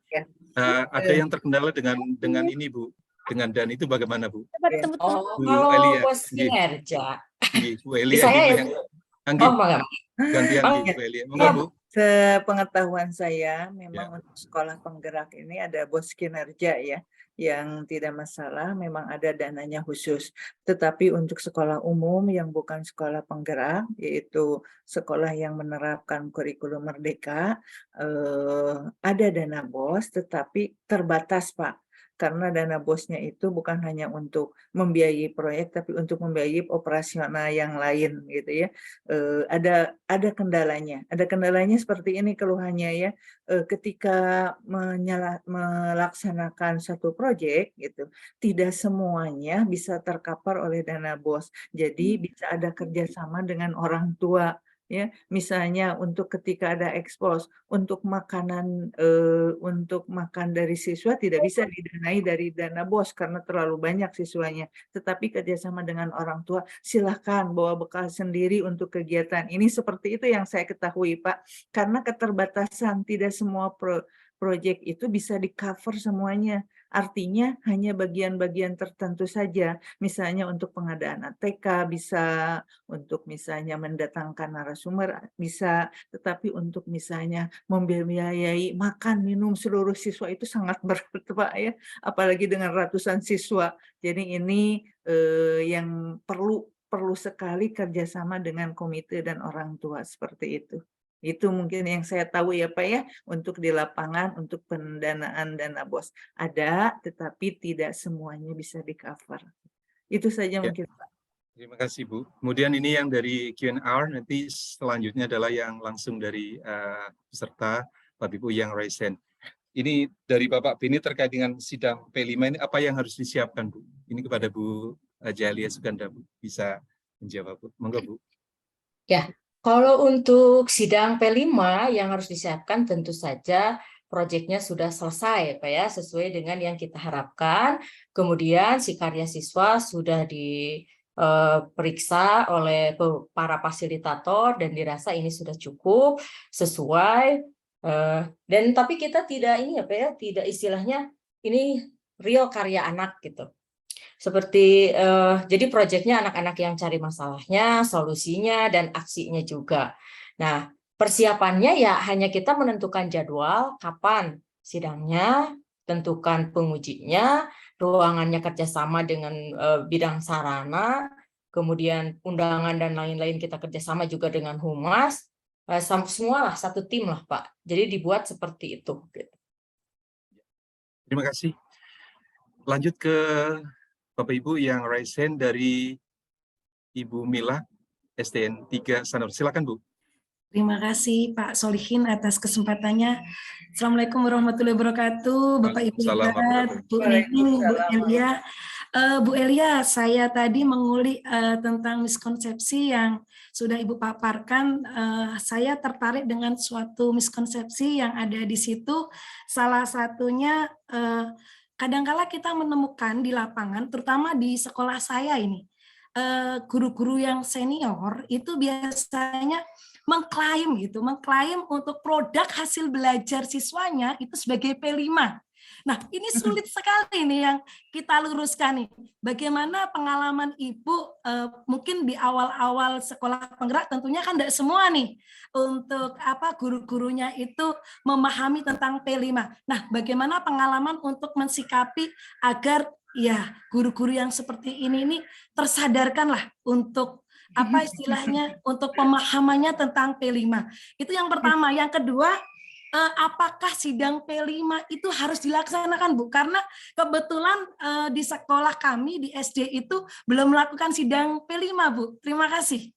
ada yang terkendala dengan ini Bu, dengan dan itu bagaimana Bu? Oh, Bu kalau Elia, BOS kinerja, Bu Elia saya yang gantian Bu Elia. Monggo Bu. Sepengetahuan saya, memang untuk sekolah penggerak ini ada BOS kinerja ya, yang tidak masalah, memang ada dananya khusus. Tetapi untuk sekolah umum yang bukan sekolah penggerak, yaitu sekolah yang menerapkan kurikulum merdeka, ada dana BOS, tetapi terbatas Pak. karena dana bosnya itu bukan hanya untuk membiayai proyek, tapi untuk membiayai operasional yang lain gitu ya. Ada kendalanya seperti ini keluhannya ya. Ketika melaksanakan satu proyek gitu, tidak semuanya bisa tercover oleh dana bos. Jadi bisa ada kerjasama dengan orang tua ya, misalnya untuk ketika ada ekspos untuk makanan untuk makan dari siswa tidak bisa didanai dari dana bos karena terlalu banyak siswanya, tetapi kerjasama dengan orang tua silahkan bawa bekal sendiri untuk kegiatan ini. Seperti itu yang saya ketahui Pak, karena keterbatasan tidak semua proyek itu bisa di cover semuanya. Artinya hanya bagian-bagian tertentu saja, misalnya untuk pengadaan ATK bisa, untuk misalnya mendatangkan narasumber bisa, tetapi untuk misalnya membiayai makan minum seluruh siswa itu sangat berat Pak ya, apalagi dengan ratusan siswa. Jadi ini yang perlu sekali kerjasama dengan komite dan orang tua seperti itu. Itu mungkin yang saya tahu ya Pak ya, untuk di lapangan, untuk pendanaan dana bos. Ada, tetapi tidak semuanya bisa di-cover. Itu saja Ya. mungkin Pak. Terima kasih Bu. Kemudian ini yang dari Q&R, nanti selanjutnya adalah yang langsung dari peserta Bapak Ibu yang raise hand. Ini dari Bapak Beni terkait dengan sidang P5 ini apa yang harus disiapkan Bu? Ini kepada Bu Jalia Suganda Bu, bisa menjawab Bu. Monggo Bu. Ya, kalau untuk sidang P5 yang harus disiapkan tentu saja proyeknya sudah selesai, Pak ya, sesuai dengan yang kita harapkan. Kemudian si karya siswa sudah diperiksa oleh para fasilitator dan dirasa ini sudah cukup sesuai. Dan tapi kita tidak ini ya, Pak ya, tidak istilahnya ini real karya anak gitu. Seperti jadi proyeknya anak-anak yang cari masalahnya, solusinya, dan aksinya juga. Nah, persiapannya ya hanya kita menentukan jadwal, kapan sidangnya, tentukan pengujinya, ruangannya kerjasama dengan bidang sarana, kemudian undangan dan lain-lain kita kerjasama juga dengan humas, semua lah satu tim lah Pak. Jadi dibuat seperti itu. Terima kasih. Lanjut ke Bapak Ibu yang raise hand dari Ibu Mila, SDN 3 Sanur. Silakan Bu. Terima kasih Pak Solihin atas kesempatannya. Assalamualaikum warahmatullahi wabarakatuh, Bapak Ibu Waalaikumsalam Ibu, Bu Nining, Bu Elia. Bu Elia, saya tadi mengulik tentang miskonsepsi yang sudah Ibu paparkan. Saya tertarik dengan suatu miskonsepsi yang ada di situ. Salah satunya kadangkala kita menemukan di lapangan, terutama di sekolah saya ini, guru-guru yang senior itu biasanya mengklaim untuk produk hasil belajar siswanya itu sebagai P5. Nah, ini sulit sekali nih yang kita luruskan nih. Bagaimana pengalaman Ibu mungkin di awal-awal sekolah penggerak tentunya kan tidak semua nih untuk guru-gurunya itu memahami tentang P5. Nah, bagaimana pengalaman untuk mensikapi agar ya guru-guru yang seperti ini tersadarkanlah untuk apa istilahnya untuk pemahamannya tentang P5. Itu yang pertama. Yang kedua, apakah sidang P5 itu harus dilaksanakan Bu? Karena kebetulan di sekolah kami di SD itu belum melakukan sidang P5 Bu. Terima kasih.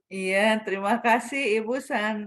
Iya, terima kasih Ibu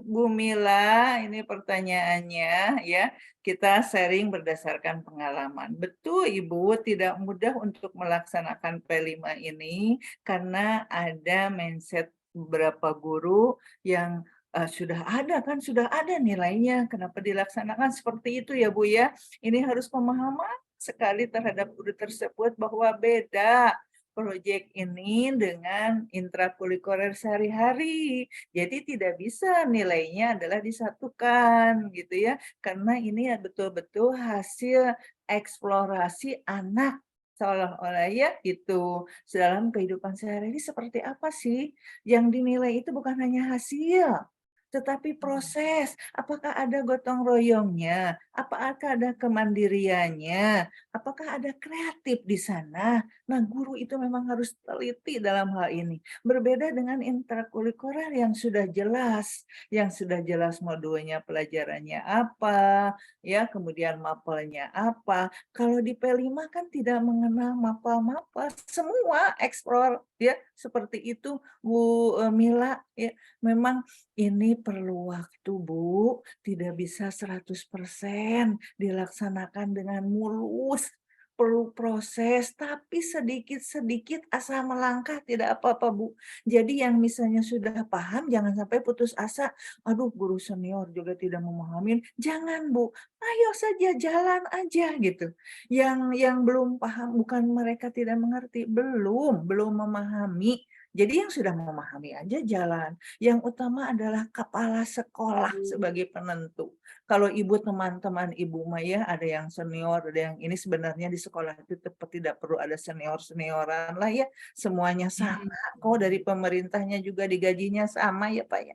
Bu Mila. Ini pertanyaannya ya. Kita sharing berdasarkan pengalaman. Betul Ibu, tidak mudah untuk melaksanakan P5 ini karena ada mindset beberapa guru yang sudah ada nilainya. Kenapa dilaksanakan seperti itu ya Bu ya? Ini harus pemahaman sekali terhadap guru tersebut bahwa beda proyek ini dengan intrakurikuler sehari-hari. Jadi tidak bisa nilainya adalah disatukan gitu ya. Karena ini betul-betul hasil eksplorasi anak seolah-olah ya itu dalam kehidupan sehari-hari seperti apa sih yang dinilai itu bukan hanya hasil, tetapi proses, apakah ada gotong royongnya, apakah ada kemandiriannya, apakah ada kreatif di sana. Nah, guru itu memang harus teliti dalam hal ini. Berbeda dengan intrakurikuler yang sudah jelas modulnya, pelajarannya apa, ya, kemudian mapelnya apa. Kalau di P5 kan tidak mengenal mapel-mapel, semua eksplor, ya, seperti itu Bu Mila, ya. Memang ini perlu waktu, Bu, tidak bisa 100% dilaksanakan dengan mulus, perlu proses, tapi sedikit-sedikit asal melangkah tidak apa-apa, Bu. Jadi yang misalnya sudah paham jangan sampai putus asa, aduh guru senior juga tidak memahami, jangan, Bu. Ayo saja jalan aja gitu. Yang belum paham bukan mereka tidak mengerti, belum memahami. Jadi yang sudah memahami aja jalan. Yang utama adalah kepala sekolah sebagai penentu. Kalau ibu teman-teman ibu Maya ada yang senior, ada yang ini sebenarnya di sekolah itu tidak perlu ada senior-senioran lah ya. Semuanya sama kok, dari pemerintahnya juga digajinya sama ya Pak ya.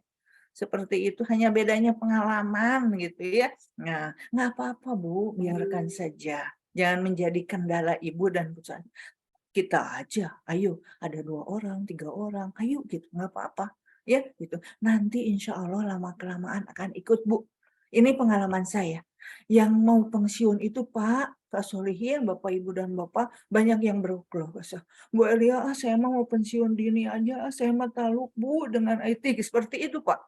Seperti itu, hanya bedanya pengalaman gitu ya. Nah, nggak apa-apa Bu, biarkan saja. Jangan menjadi kendala ibu dan perusahaan. Kita aja, ayo ada 2 orang, 3 orang, ayo gitu, nggak apa-apa. Ya gitu. Nanti insya Allah lama-kelamaan akan ikut Bu. Ini pengalaman saya. Yang mau pensiun itu Pak Solihin, Bapak Ibu dan Bapak, banyak yang berkeluh kesah. Bu Elia, saya mau pensiun dini aja, saya mah taluk Bu dengan IT, seperti itu Pak.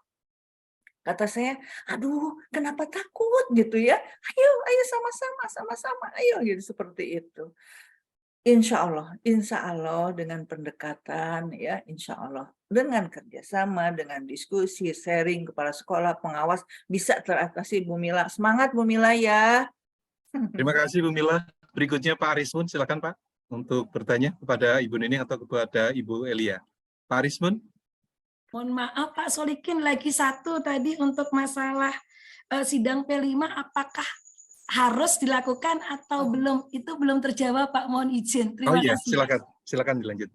Kata saya, aduh kenapa takut gitu ya, ayo sama-sama, ayo gitu, seperti itu. Insya Allah dengan pendekatan ya, insya Allah dengan kerjasama, dengan diskusi, sharing kepala sekolah, pengawas bisa teratasi Bu Mila. Semangat Bu Mila ya. Terima kasih Bu Mila. Berikutnya Pak Arismun, silakan Pak untuk bertanya kepada Ibu Nining atau kepada Ibu Elia. Pak Arismun. Mohon maaf Pak Solikin, lagi satu tadi untuk masalah sidang P5 apakah harus dilakukan atau belum, itu belum terjawab Pak, mohon izin. Terima kasih. Silakan dilanjut.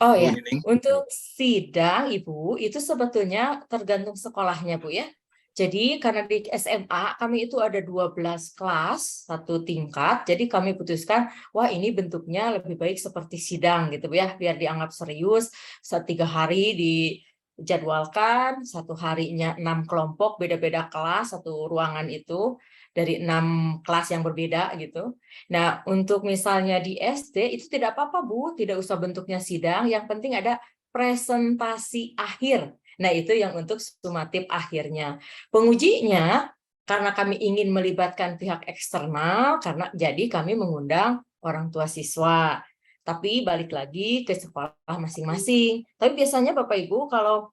Oh Bu ya, Nining. untuk sidang Ibu itu sebetulnya tergantung sekolahnya Bu ya. Jadi karena di SMA kami itu ada 12 kelas, satu tingkat, jadi kami putuskan, wah ini bentuknya lebih baik seperti sidang gitu ya, biar dianggap serius, 3 hari dijadwalkan, 1 harinya 6 kelompok, beda-beda kelas, satu ruangan itu, dari 6 kelas yang berbeda gitu. Nah, untuk misalnya di SD itu tidak apa-apa Bu, tidak usah bentuknya sidang, yang penting ada presentasi akhir. Nah, itu yang untuk sumatif akhirnya. Pengujinya, karena kami ingin melibatkan pihak eksternal, karena jadi kami mengundang orang tua siswa. Tapi balik lagi ke sekolah masing-masing. Tapi biasanya Bapak Ibu kalau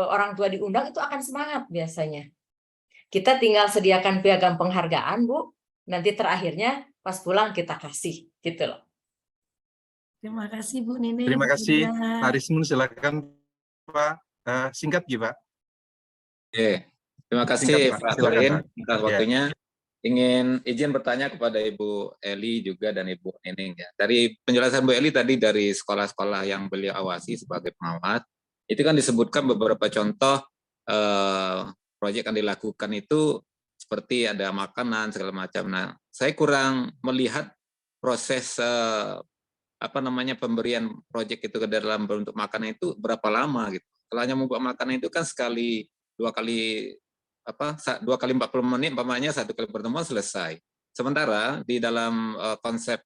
orang tua diundang itu akan semangat biasanya. Kita tinggal sediakan piagam penghargaan, Bu. Nanti terakhirnya pas pulang kita kasih, gitu loh. Terima kasih Bu Nining. Terima kasih Pak Arismun, silakan Pak. Singkat gitu Pak. Terima kasih Pak Solihin atas waktunya. Ingin izin bertanya kepada Ibu Eli juga dan Ibu Nining ya. Dari penjelasan Bu Eli tadi dari sekolah-sekolah yang beliau awasi sebagai pengawas, itu kan disebutkan beberapa contoh proyek yang dilakukan itu seperti ada makanan segala macam. Nah, saya kurang melihat proses pemberian proyek itu ke dalam bentuk makanan itu berapa lama gitu. Kalau hanya membuat makanan itu kan sekali, 2 kali 40 menit, umpamanya 1 kali pertemuan selesai. Sementara di dalam konsep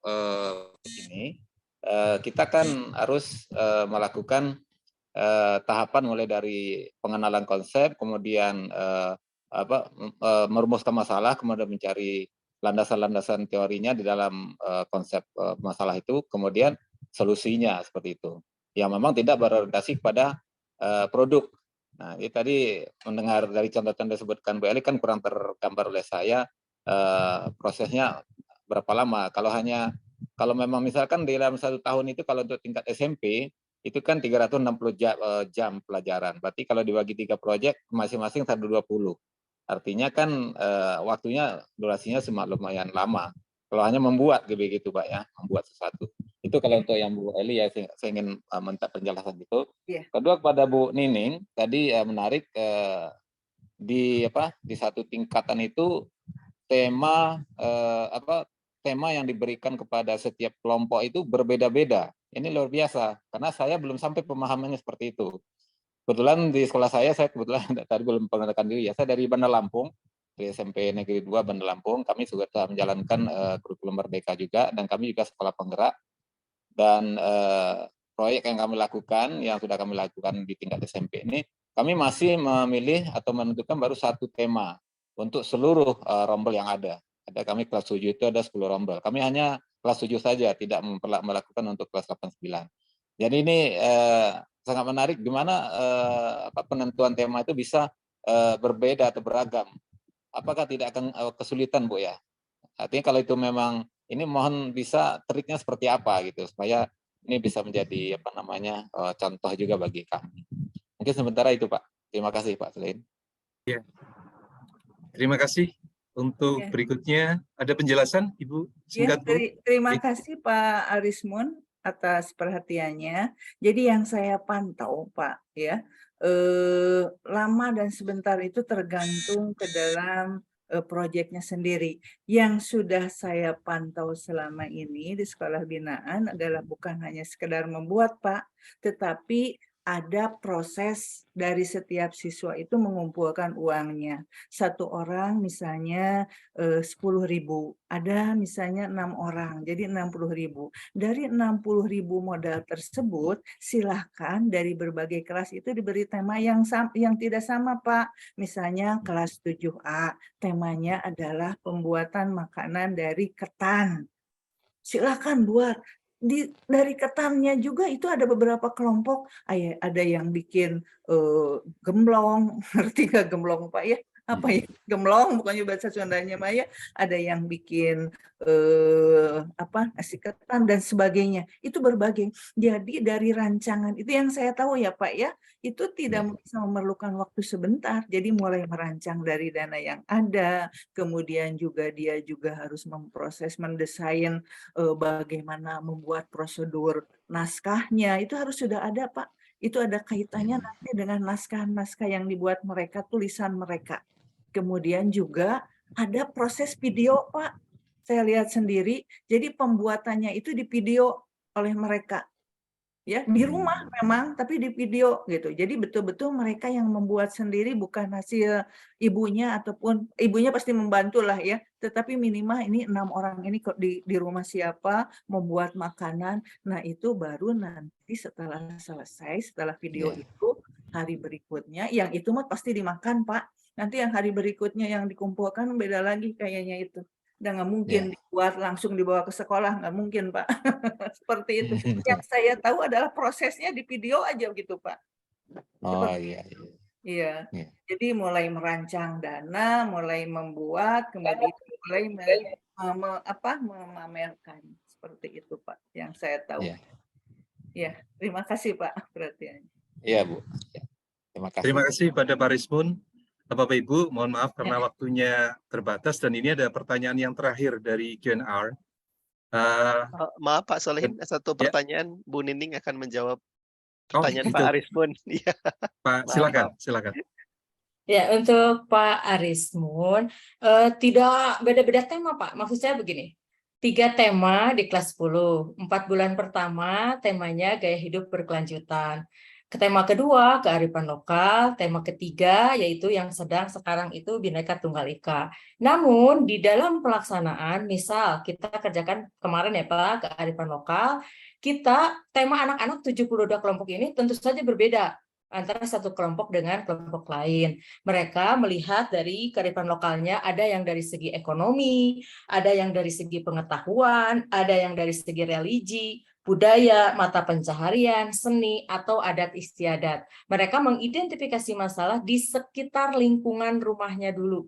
ini kita kan harus melakukan tahapan mulai dari pengenalan konsep, kemudian merumuskan masalah, kemudian mencari landasan-landasan teorinya di dalam konsep masalah itu, kemudian solusinya seperti itu. Yang memang tidak berorientasi kepada produk. Nah, ini tadi mendengar dari contoh-contoh disebutkan Bu Eli kan kurang tergambar oleh saya prosesnya berapa lama. Kalau memang misalkan di dalam 1 tahun itu kalau untuk tingkat SMP itu kan 360 jam pelajaran. Berarti kalau dibagi 3 proyek masing-masing 120. Artinya kan durasinya lumayan lama. Kalau hanya membuat begitu Pak ya, membuat sesuatu. Itu Itu kalau untuk yang Bu Eli ya, saya ingin minta penjelasan itu. Iya. Kedua kepada Bu Nining, tadi menarik di satu tingkatan itu tema tema yang diberikan kepada setiap kelompok itu berbeda-beda. Ini luar biasa karena saya belum sampai pemahamannya seperti itu. Kebetulan di sekolah saya kebetulan tadi belum mengenalkan diri ya, saya dari Bandar Lampung, di SMP Negeri 2 Bandar Lampung. Kami juga menjalankan kurikulum Merdeka juga, dan kami juga sekolah penggerak. Dan proyek yang kami lakukan, yang sudah kami lakukan di tingkat SMP ini, kami masih memilih atau menentukan baru satu tema untuk seluruh rombel yang ada. Ada kami kelas 7 itu ada 10 rombel. Kami hanya kelas 7 saja, tidak melakukan untuk kelas 8, 9. Jadi ini sangat menarik gimana penentuan tema itu bisa berbeda atau beragam. Apakah tidak akan kesulitan, Bu ya? Artinya kalau itu memang ini mohon bisa triknya seperti apa gitu supaya ini bisa menjadi contoh juga bagi kami. Mungkin sementara itu Pak. Terima kasih Pak Selain. Ya. Terima kasih. Untuk berikutnya ada penjelasan Ibu singkat Bu. Terima kasih Pak Arismun atas perhatiannya. Jadi yang saya pantau Pak ya, lama dan sebentar itu tergantung ke dalam proyeknya sendiri. Yang sudah saya pantau selama ini di sekolah binaan adalah bukan hanya sekedar membuat Pak, tetapi ada proses dari setiap siswa itu mengumpulkan uangnya. Satu orang misalnya 10.000, ada misalnya 6 orang, jadi 60.000. Dari 60.000 modal tersebut, silahkan dari berbagai kelas itu diberi tema yang tidak sama Pak. Misalnya kelas 7A, temanya adalah pembuatan makanan dari ketan. Silahkan buat. Dari ketannya juga itu ada beberapa kelompok, ada yang bikin gemblong, ngerti nggak gemblong Pak ya? Apa ya? Gemblong, bukannya bahasa Sundanya Maya, ada yang bikin nasi ketan dan sebagainya. Itu berbagai. Jadi dari rancangan itu yang saya tahu ya Pak ya, itu tidak bisa memerlukan waktu sebentar. Jadi mulai merancang dari dana yang ada, kemudian juga dia juga harus memproses, mendesain bagaimana membuat prosedur naskahnya, itu harus sudah ada Pak. Itu ada kaitannya nanti dengan naskah-naskah yang dibuat mereka, tulisan mereka. Kemudian juga ada proses video Pak. Saya lihat sendiri, jadi pembuatannya itu di video oleh mereka. Ya, di rumah memang, tapi di video gitu. Jadi betul-betul mereka yang membuat sendiri, bukan hasil ibunya, ataupun ibunya pasti membantu lah ya, tetapi minimal ini 6 orang ini di rumah siapa membuat makanan. Nah itu baru nanti setelah selesai, setelah video itu hari berikutnya, yang itu mah pasti dimakan Pak. Nanti yang hari berikutnya yang dikumpulkan beda lagi kayaknya itu. Dan nggak mungkin dibuat langsung dibawa ke sekolah, nggak mungkin Pak. Seperti itu. Yang saya tahu adalah prosesnya di video aja gitu Pak. Oh iya. Iya. Jadi mulai merancang dana, mulai membuat, kemudian mulai memamerkan. Seperti itu Pak, yang saya tahu. Ya, terima kasih Pak perhatiannya. Iya Bu. Terima kasih. Terima kasih pada Pak Rismun. Bapak Ibu, mohon maaf karena waktunya terbatas dan ini ada pertanyaan yang terakhir dari Q&R. Maaf Pak Solehin, satu pertanyaan Bu Nining akan menjawab pertanyaan Pak Arismun. Pak, silakan. Ya, untuk Pak Arismun, tidak beda-beda tema Pak. Maksud saya begini, 3 tema di kelas 10, 4 bulan pertama temanya gaya hidup berkelanjutan. Tema kedua, kearifan lokal. Tema ketiga, yaitu yang sedang sekarang itu Bhinneka Tunggal Ika. Namun, di dalam pelaksanaan, misal kita kerjakan kemarin ya Pak, kearifan lokal, tema anak-anak 72 kelompok ini tentu saja berbeda antara satu kelompok dengan kelompok lain. Mereka melihat dari kearifan lokalnya, ada yang dari segi ekonomi, ada yang dari segi pengetahuan, ada yang dari segi religi, budaya, mata pencaharian, seni, atau adat istiadat. Mereka mengidentifikasi masalah di sekitar lingkungan rumahnya dulu.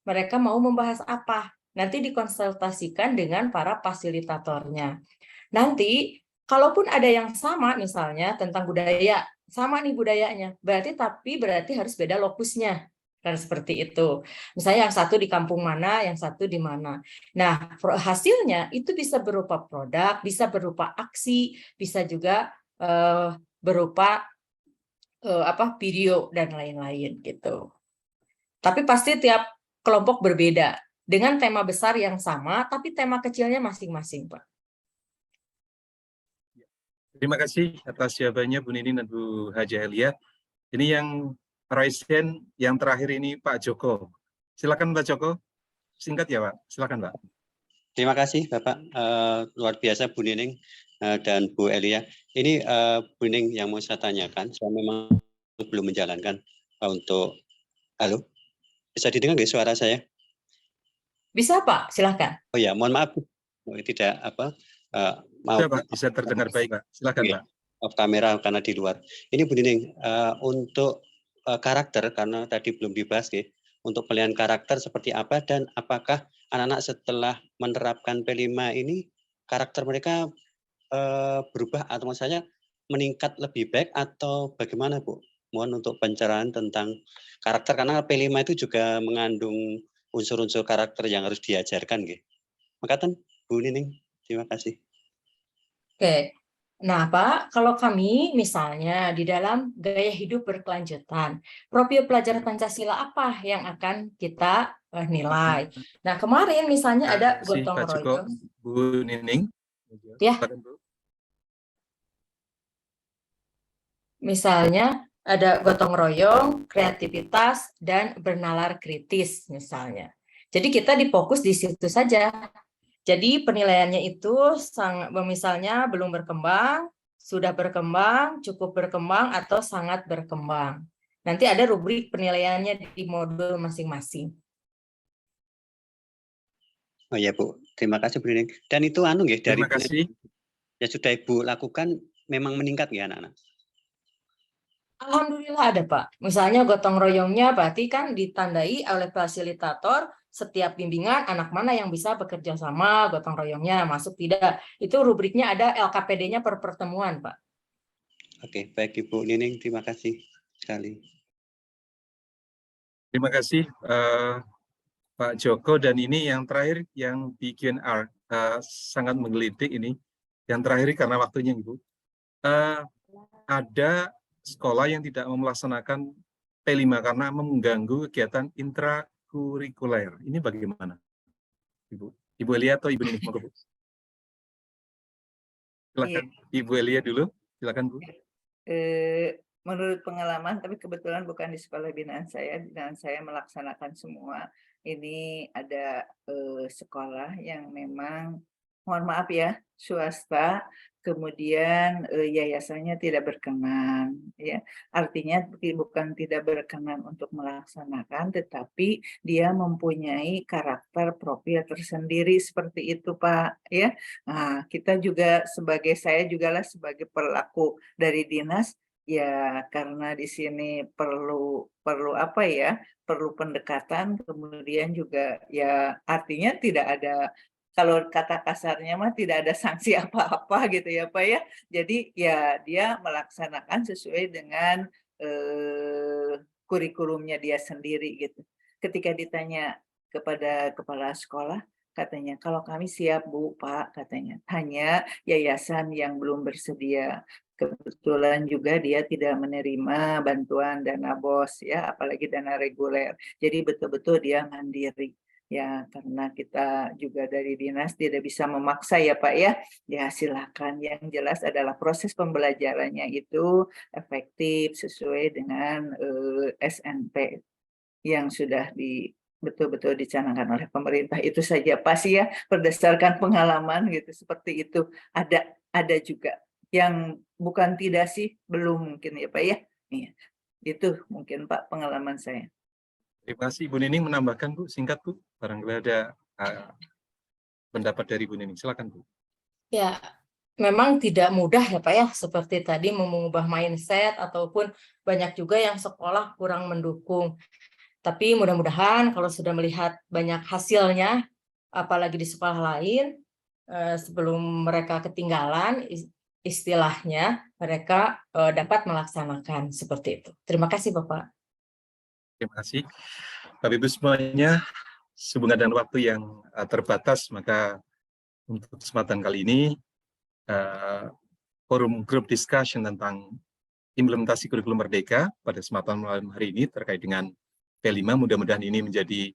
Mereka mau membahas apa? Nanti dikonsultasikan dengan para fasilitatornya. Nanti, kalaupun ada yang sama misalnya tentang budaya, sama nih budayanya, berarti harus beda lokusnya. Kan seperti itu. Misalnya yang satu di kampung mana, yang satu di mana. Nah, hasilnya itu bisa berupa produk, bisa berupa aksi, bisa juga berupa video dan lain-lain gitu. Tapi pasti tiap kelompok berbeda dengan tema besar yang sama, tapi tema kecilnya masing-masing, Pak. Terima kasih atas jawabannya Bu Nining dan Bu Haja Elia. Ini yang raise hand yang terakhir ini Pak Joko. Silakan Pak Joko. Singkat ya Pak. Silakan Pak. Terima kasih Bapak. Luar biasa Bu Nining dan Bu Elia. Ini Bu Nining yang mau saya tanyakan. Saya memang belum menjalankan untuk. Halo, bisa didengar nggak suara saya? Bisa Pak, silakan. Oh ya, mohon maaf. Tidak mau. Bisa terdengar baik Pak. Silakan Pak. Off kamera karena di luar. Ini Bu Nining, untuk karakter karena tadi belum dibahas nih. Untuk pilihan karakter seperti apa dan apakah anak-anak setelah menerapkan P5 ini karakter mereka berubah atau misalnya meningkat lebih baik atau bagaimana Bu? Mohon untuk pencerahan tentang karakter karena P5 itu juga mengandung unsur-unsur karakter yang harus diajarkan gitu. Makasih Bu Nining. Terima kasih. Oke. Nah, Pak, kalau kami misalnya di dalam gaya hidup berkelanjutan, profil pelajar Pancasila apa yang akan kita nilai? Nah, kemarin misalnya ada gotong royong. Bu Nining. Ya. Misalnya ada gotong royong, kreativitas, dan bernalar kritis misalnya. Jadi kita difokus di situ saja. Jadi penilaiannya itu misalnya belum berkembang, sudah berkembang, cukup berkembang, atau sangat berkembang. Nanti ada rubrik penilaiannya di modul masing-masing. Oh ya Bu, terima kasih Bu Nining. Dan itu ya dari yang sudah Ibu lakukan memang meningkat ya anak-anak? Alhamdulillah ada Pak. Misalnya gotong royongnya berarti kan ditandai oleh fasilitator. Setiap bimbingan anak mana yang bisa bekerja sama, gotong royongnya masuk tidak. Itu rubriknya ada LKPD-nya per pertemuan, Pak. Oke, baik Ibu Nining, terima kasih sekali. Terima kasih Pak Joko, dan ini yang terakhir yang bikin sangat menggelitik ini. Yang terakhir karena waktunya Ibu. Ada sekolah yang tidak melaksanakan P5 karena mengganggu kegiatan intrakurikuler. Ini bagaimana, Ibu? Ibu Elia atau Ibu Nining? Silakan Ibu Elia dulu. Silakan Bu. Menurut pengalaman, tapi kebetulan bukan di sekolah binaan saya melaksanakan semua. Ini ada sekolah yang memang, mohon maaf ya, swasta, kemudian yayasannya tidak berkenan, ya. Artinya bukan tidak berkenan untuk melaksanakan, tetapi dia mempunyai karakter profil tersendiri seperti itu, Pak, ya. Nah, kita juga saya juga sebagai pelaku dari dinas, ya karena di sini perlu apa ya, perlu pendekatan, kemudian juga ya artinya tidak ada, kalau kata kasarnya mah tidak ada sanksi apa-apa gitu ya Pak ya. Jadi ya dia melaksanakan sesuai dengan kurikulumnya dia sendiri gitu. Ketika ditanya kepada kepala sekolah, katanya, kalau kami siap Bu, Pak, katanya. Hanya yayasan yang belum bersedia. Kebetulan juga dia tidak menerima bantuan dana BOS ya, apalagi dana reguler. Jadi betul-betul dia mandiri. Ya, karena kita juga dari dinas tidak bisa memaksa ya Pak ya. Ya silakan. Yang jelas adalah proses pembelajarannya itu efektif sesuai dengan SNP yang sudah betul-betul dicanangkan oleh pemerintah. Itu saja pasti ya, berdasarkan pengalaman gitu, seperti itu. Ada juga yang bukan tidak sih, belum mungkin ya Pak ya. Iya. Itu mungkin Pak pengalaman saya. Terima kasih. Bu Nining menambahkan Bu, singkat Bu, barangkali ada pendapat dari Bu Nining. Silakan Bu. Ya, memang tidak mudah ya Pak ya, seperti tadi mengubah mindset ataupun banyak juga yang sekolah kurang mendukung. Tapi mudah-mudahan kalau sudah melihat banyak hasilnya, apalagi di sekolah lain, sebelum mereka ketinggalan, istilahnya mereka dapat melaksanakan seperti itu. Terima kasih Bapak. Terima kasih. Bapak Ibu semuanya, sehubungan dengan waktu yang terbatas, maka untuk kesempatan kali ini, forum group discussion tentang implementasi kurikulum merdeka pada kesempatan malam hari ini terkait dengan P5, mudah-mudahan ini menjadi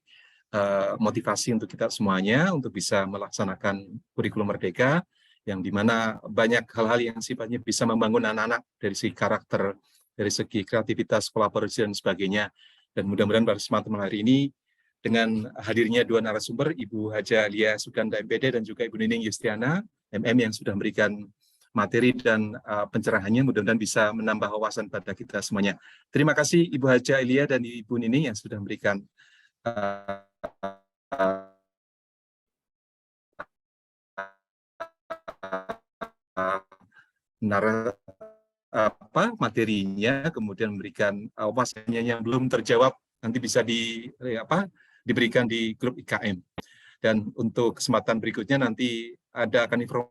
motivasi untuk kita semuanya untuk bisa melaksanakan kurikulum merdeka, yang dimana banyak hal-hal yang sifatnya bisa membangun anak-anak dari segi karakter, dari segi kreativitas, kolaborasi, dan sebagainya. Dan mudah-mudahan pada kesempatan hari ini, dengan hadirnya dua narasumber, Ibu Haja Lia Suganda MPD dan juga Ibu Nining Yustiana MM yang sudah memberikan materi dan pencerahannya, mudah-mudahan bisa menambah wawasan pada kita semuanya. Terima kasih Ibu Haja Lia dan Ibu Nining yang sudah memberikan materinya, kemudian memberikan wawasannya yang belum terjawab nanti bisa diberikan di grup IKM. Dan untuk kesempatan berikutnya nanti akan informasi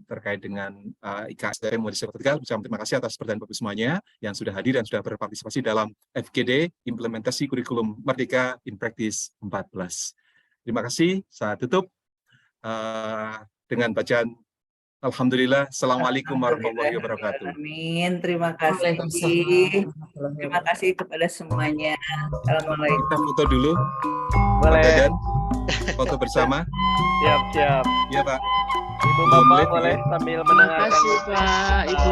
terkait dengan IKM Modis Vertikal. Terima kasih atas perhatian Bapak semuanya yang sudah hadir dan sudah berpartisipasi dalam FGD Implementasi Kurikulum Merdeka in Practice 14. Terima kasih. Saya tutup dengan bacaan Alhamdulillah. Assalamualaikum warahmatullahi wabarakatuh. Amin. Terima kasih. Terima kasih kepada semuanya. Assalamualaikum. Kita foto dulu. Boleh. Dan foto bersama. Siap. Ya Pak. Ibu Bapak boleh sambil mendengarkan. Terima kasih Pak, Ibu.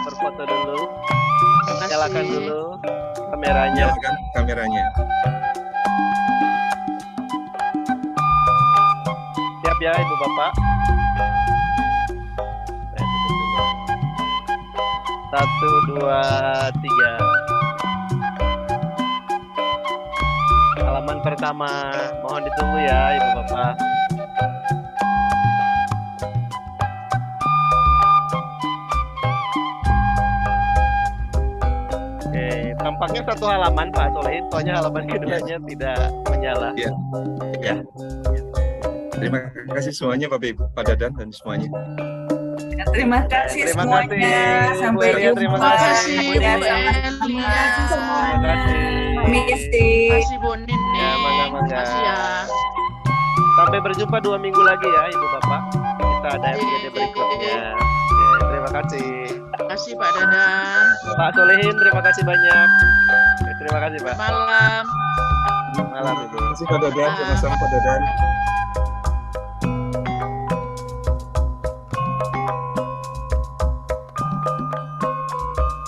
Berfoto dulu. Terima kasih. Nyalakan dulu kameranya. Nyalakan kameranya. Siap ya Ibu Bapak. Saya tutup dulu. 1, 2, 3. Halaman pertama, mohon ditunggu ya Ibu Bapak. Oke, tampaknya satu halaman Pak Solehin, soalnya halaman keduanya tidak menyala. Ya. Terima kasih semuanya Bapak Ibu, Pak Dadan dan semuanya. Terima kasih Terima semuanya. kasih, Sampai Bu Elia, jumpa. terima Terima kasih. kasih Bu Ya, Elia. terima kasih semuanya. Terima kasih. Misi. Terima kasih Bu Nining. Ya, mangga. Terima kasih ya. Sampai berjumpa 2 minggu lagi ya Ibu Bapak. Kita ada FGD berikutnya. Oke, terima kasih. Terima kasih Pak Dadan. Pak Solehin, terima kasih banyak. Oke, terima kasih Pak. Malam. Malam Ibu. Terima kasih Pak Dadan, sama-sama Pak Dadan.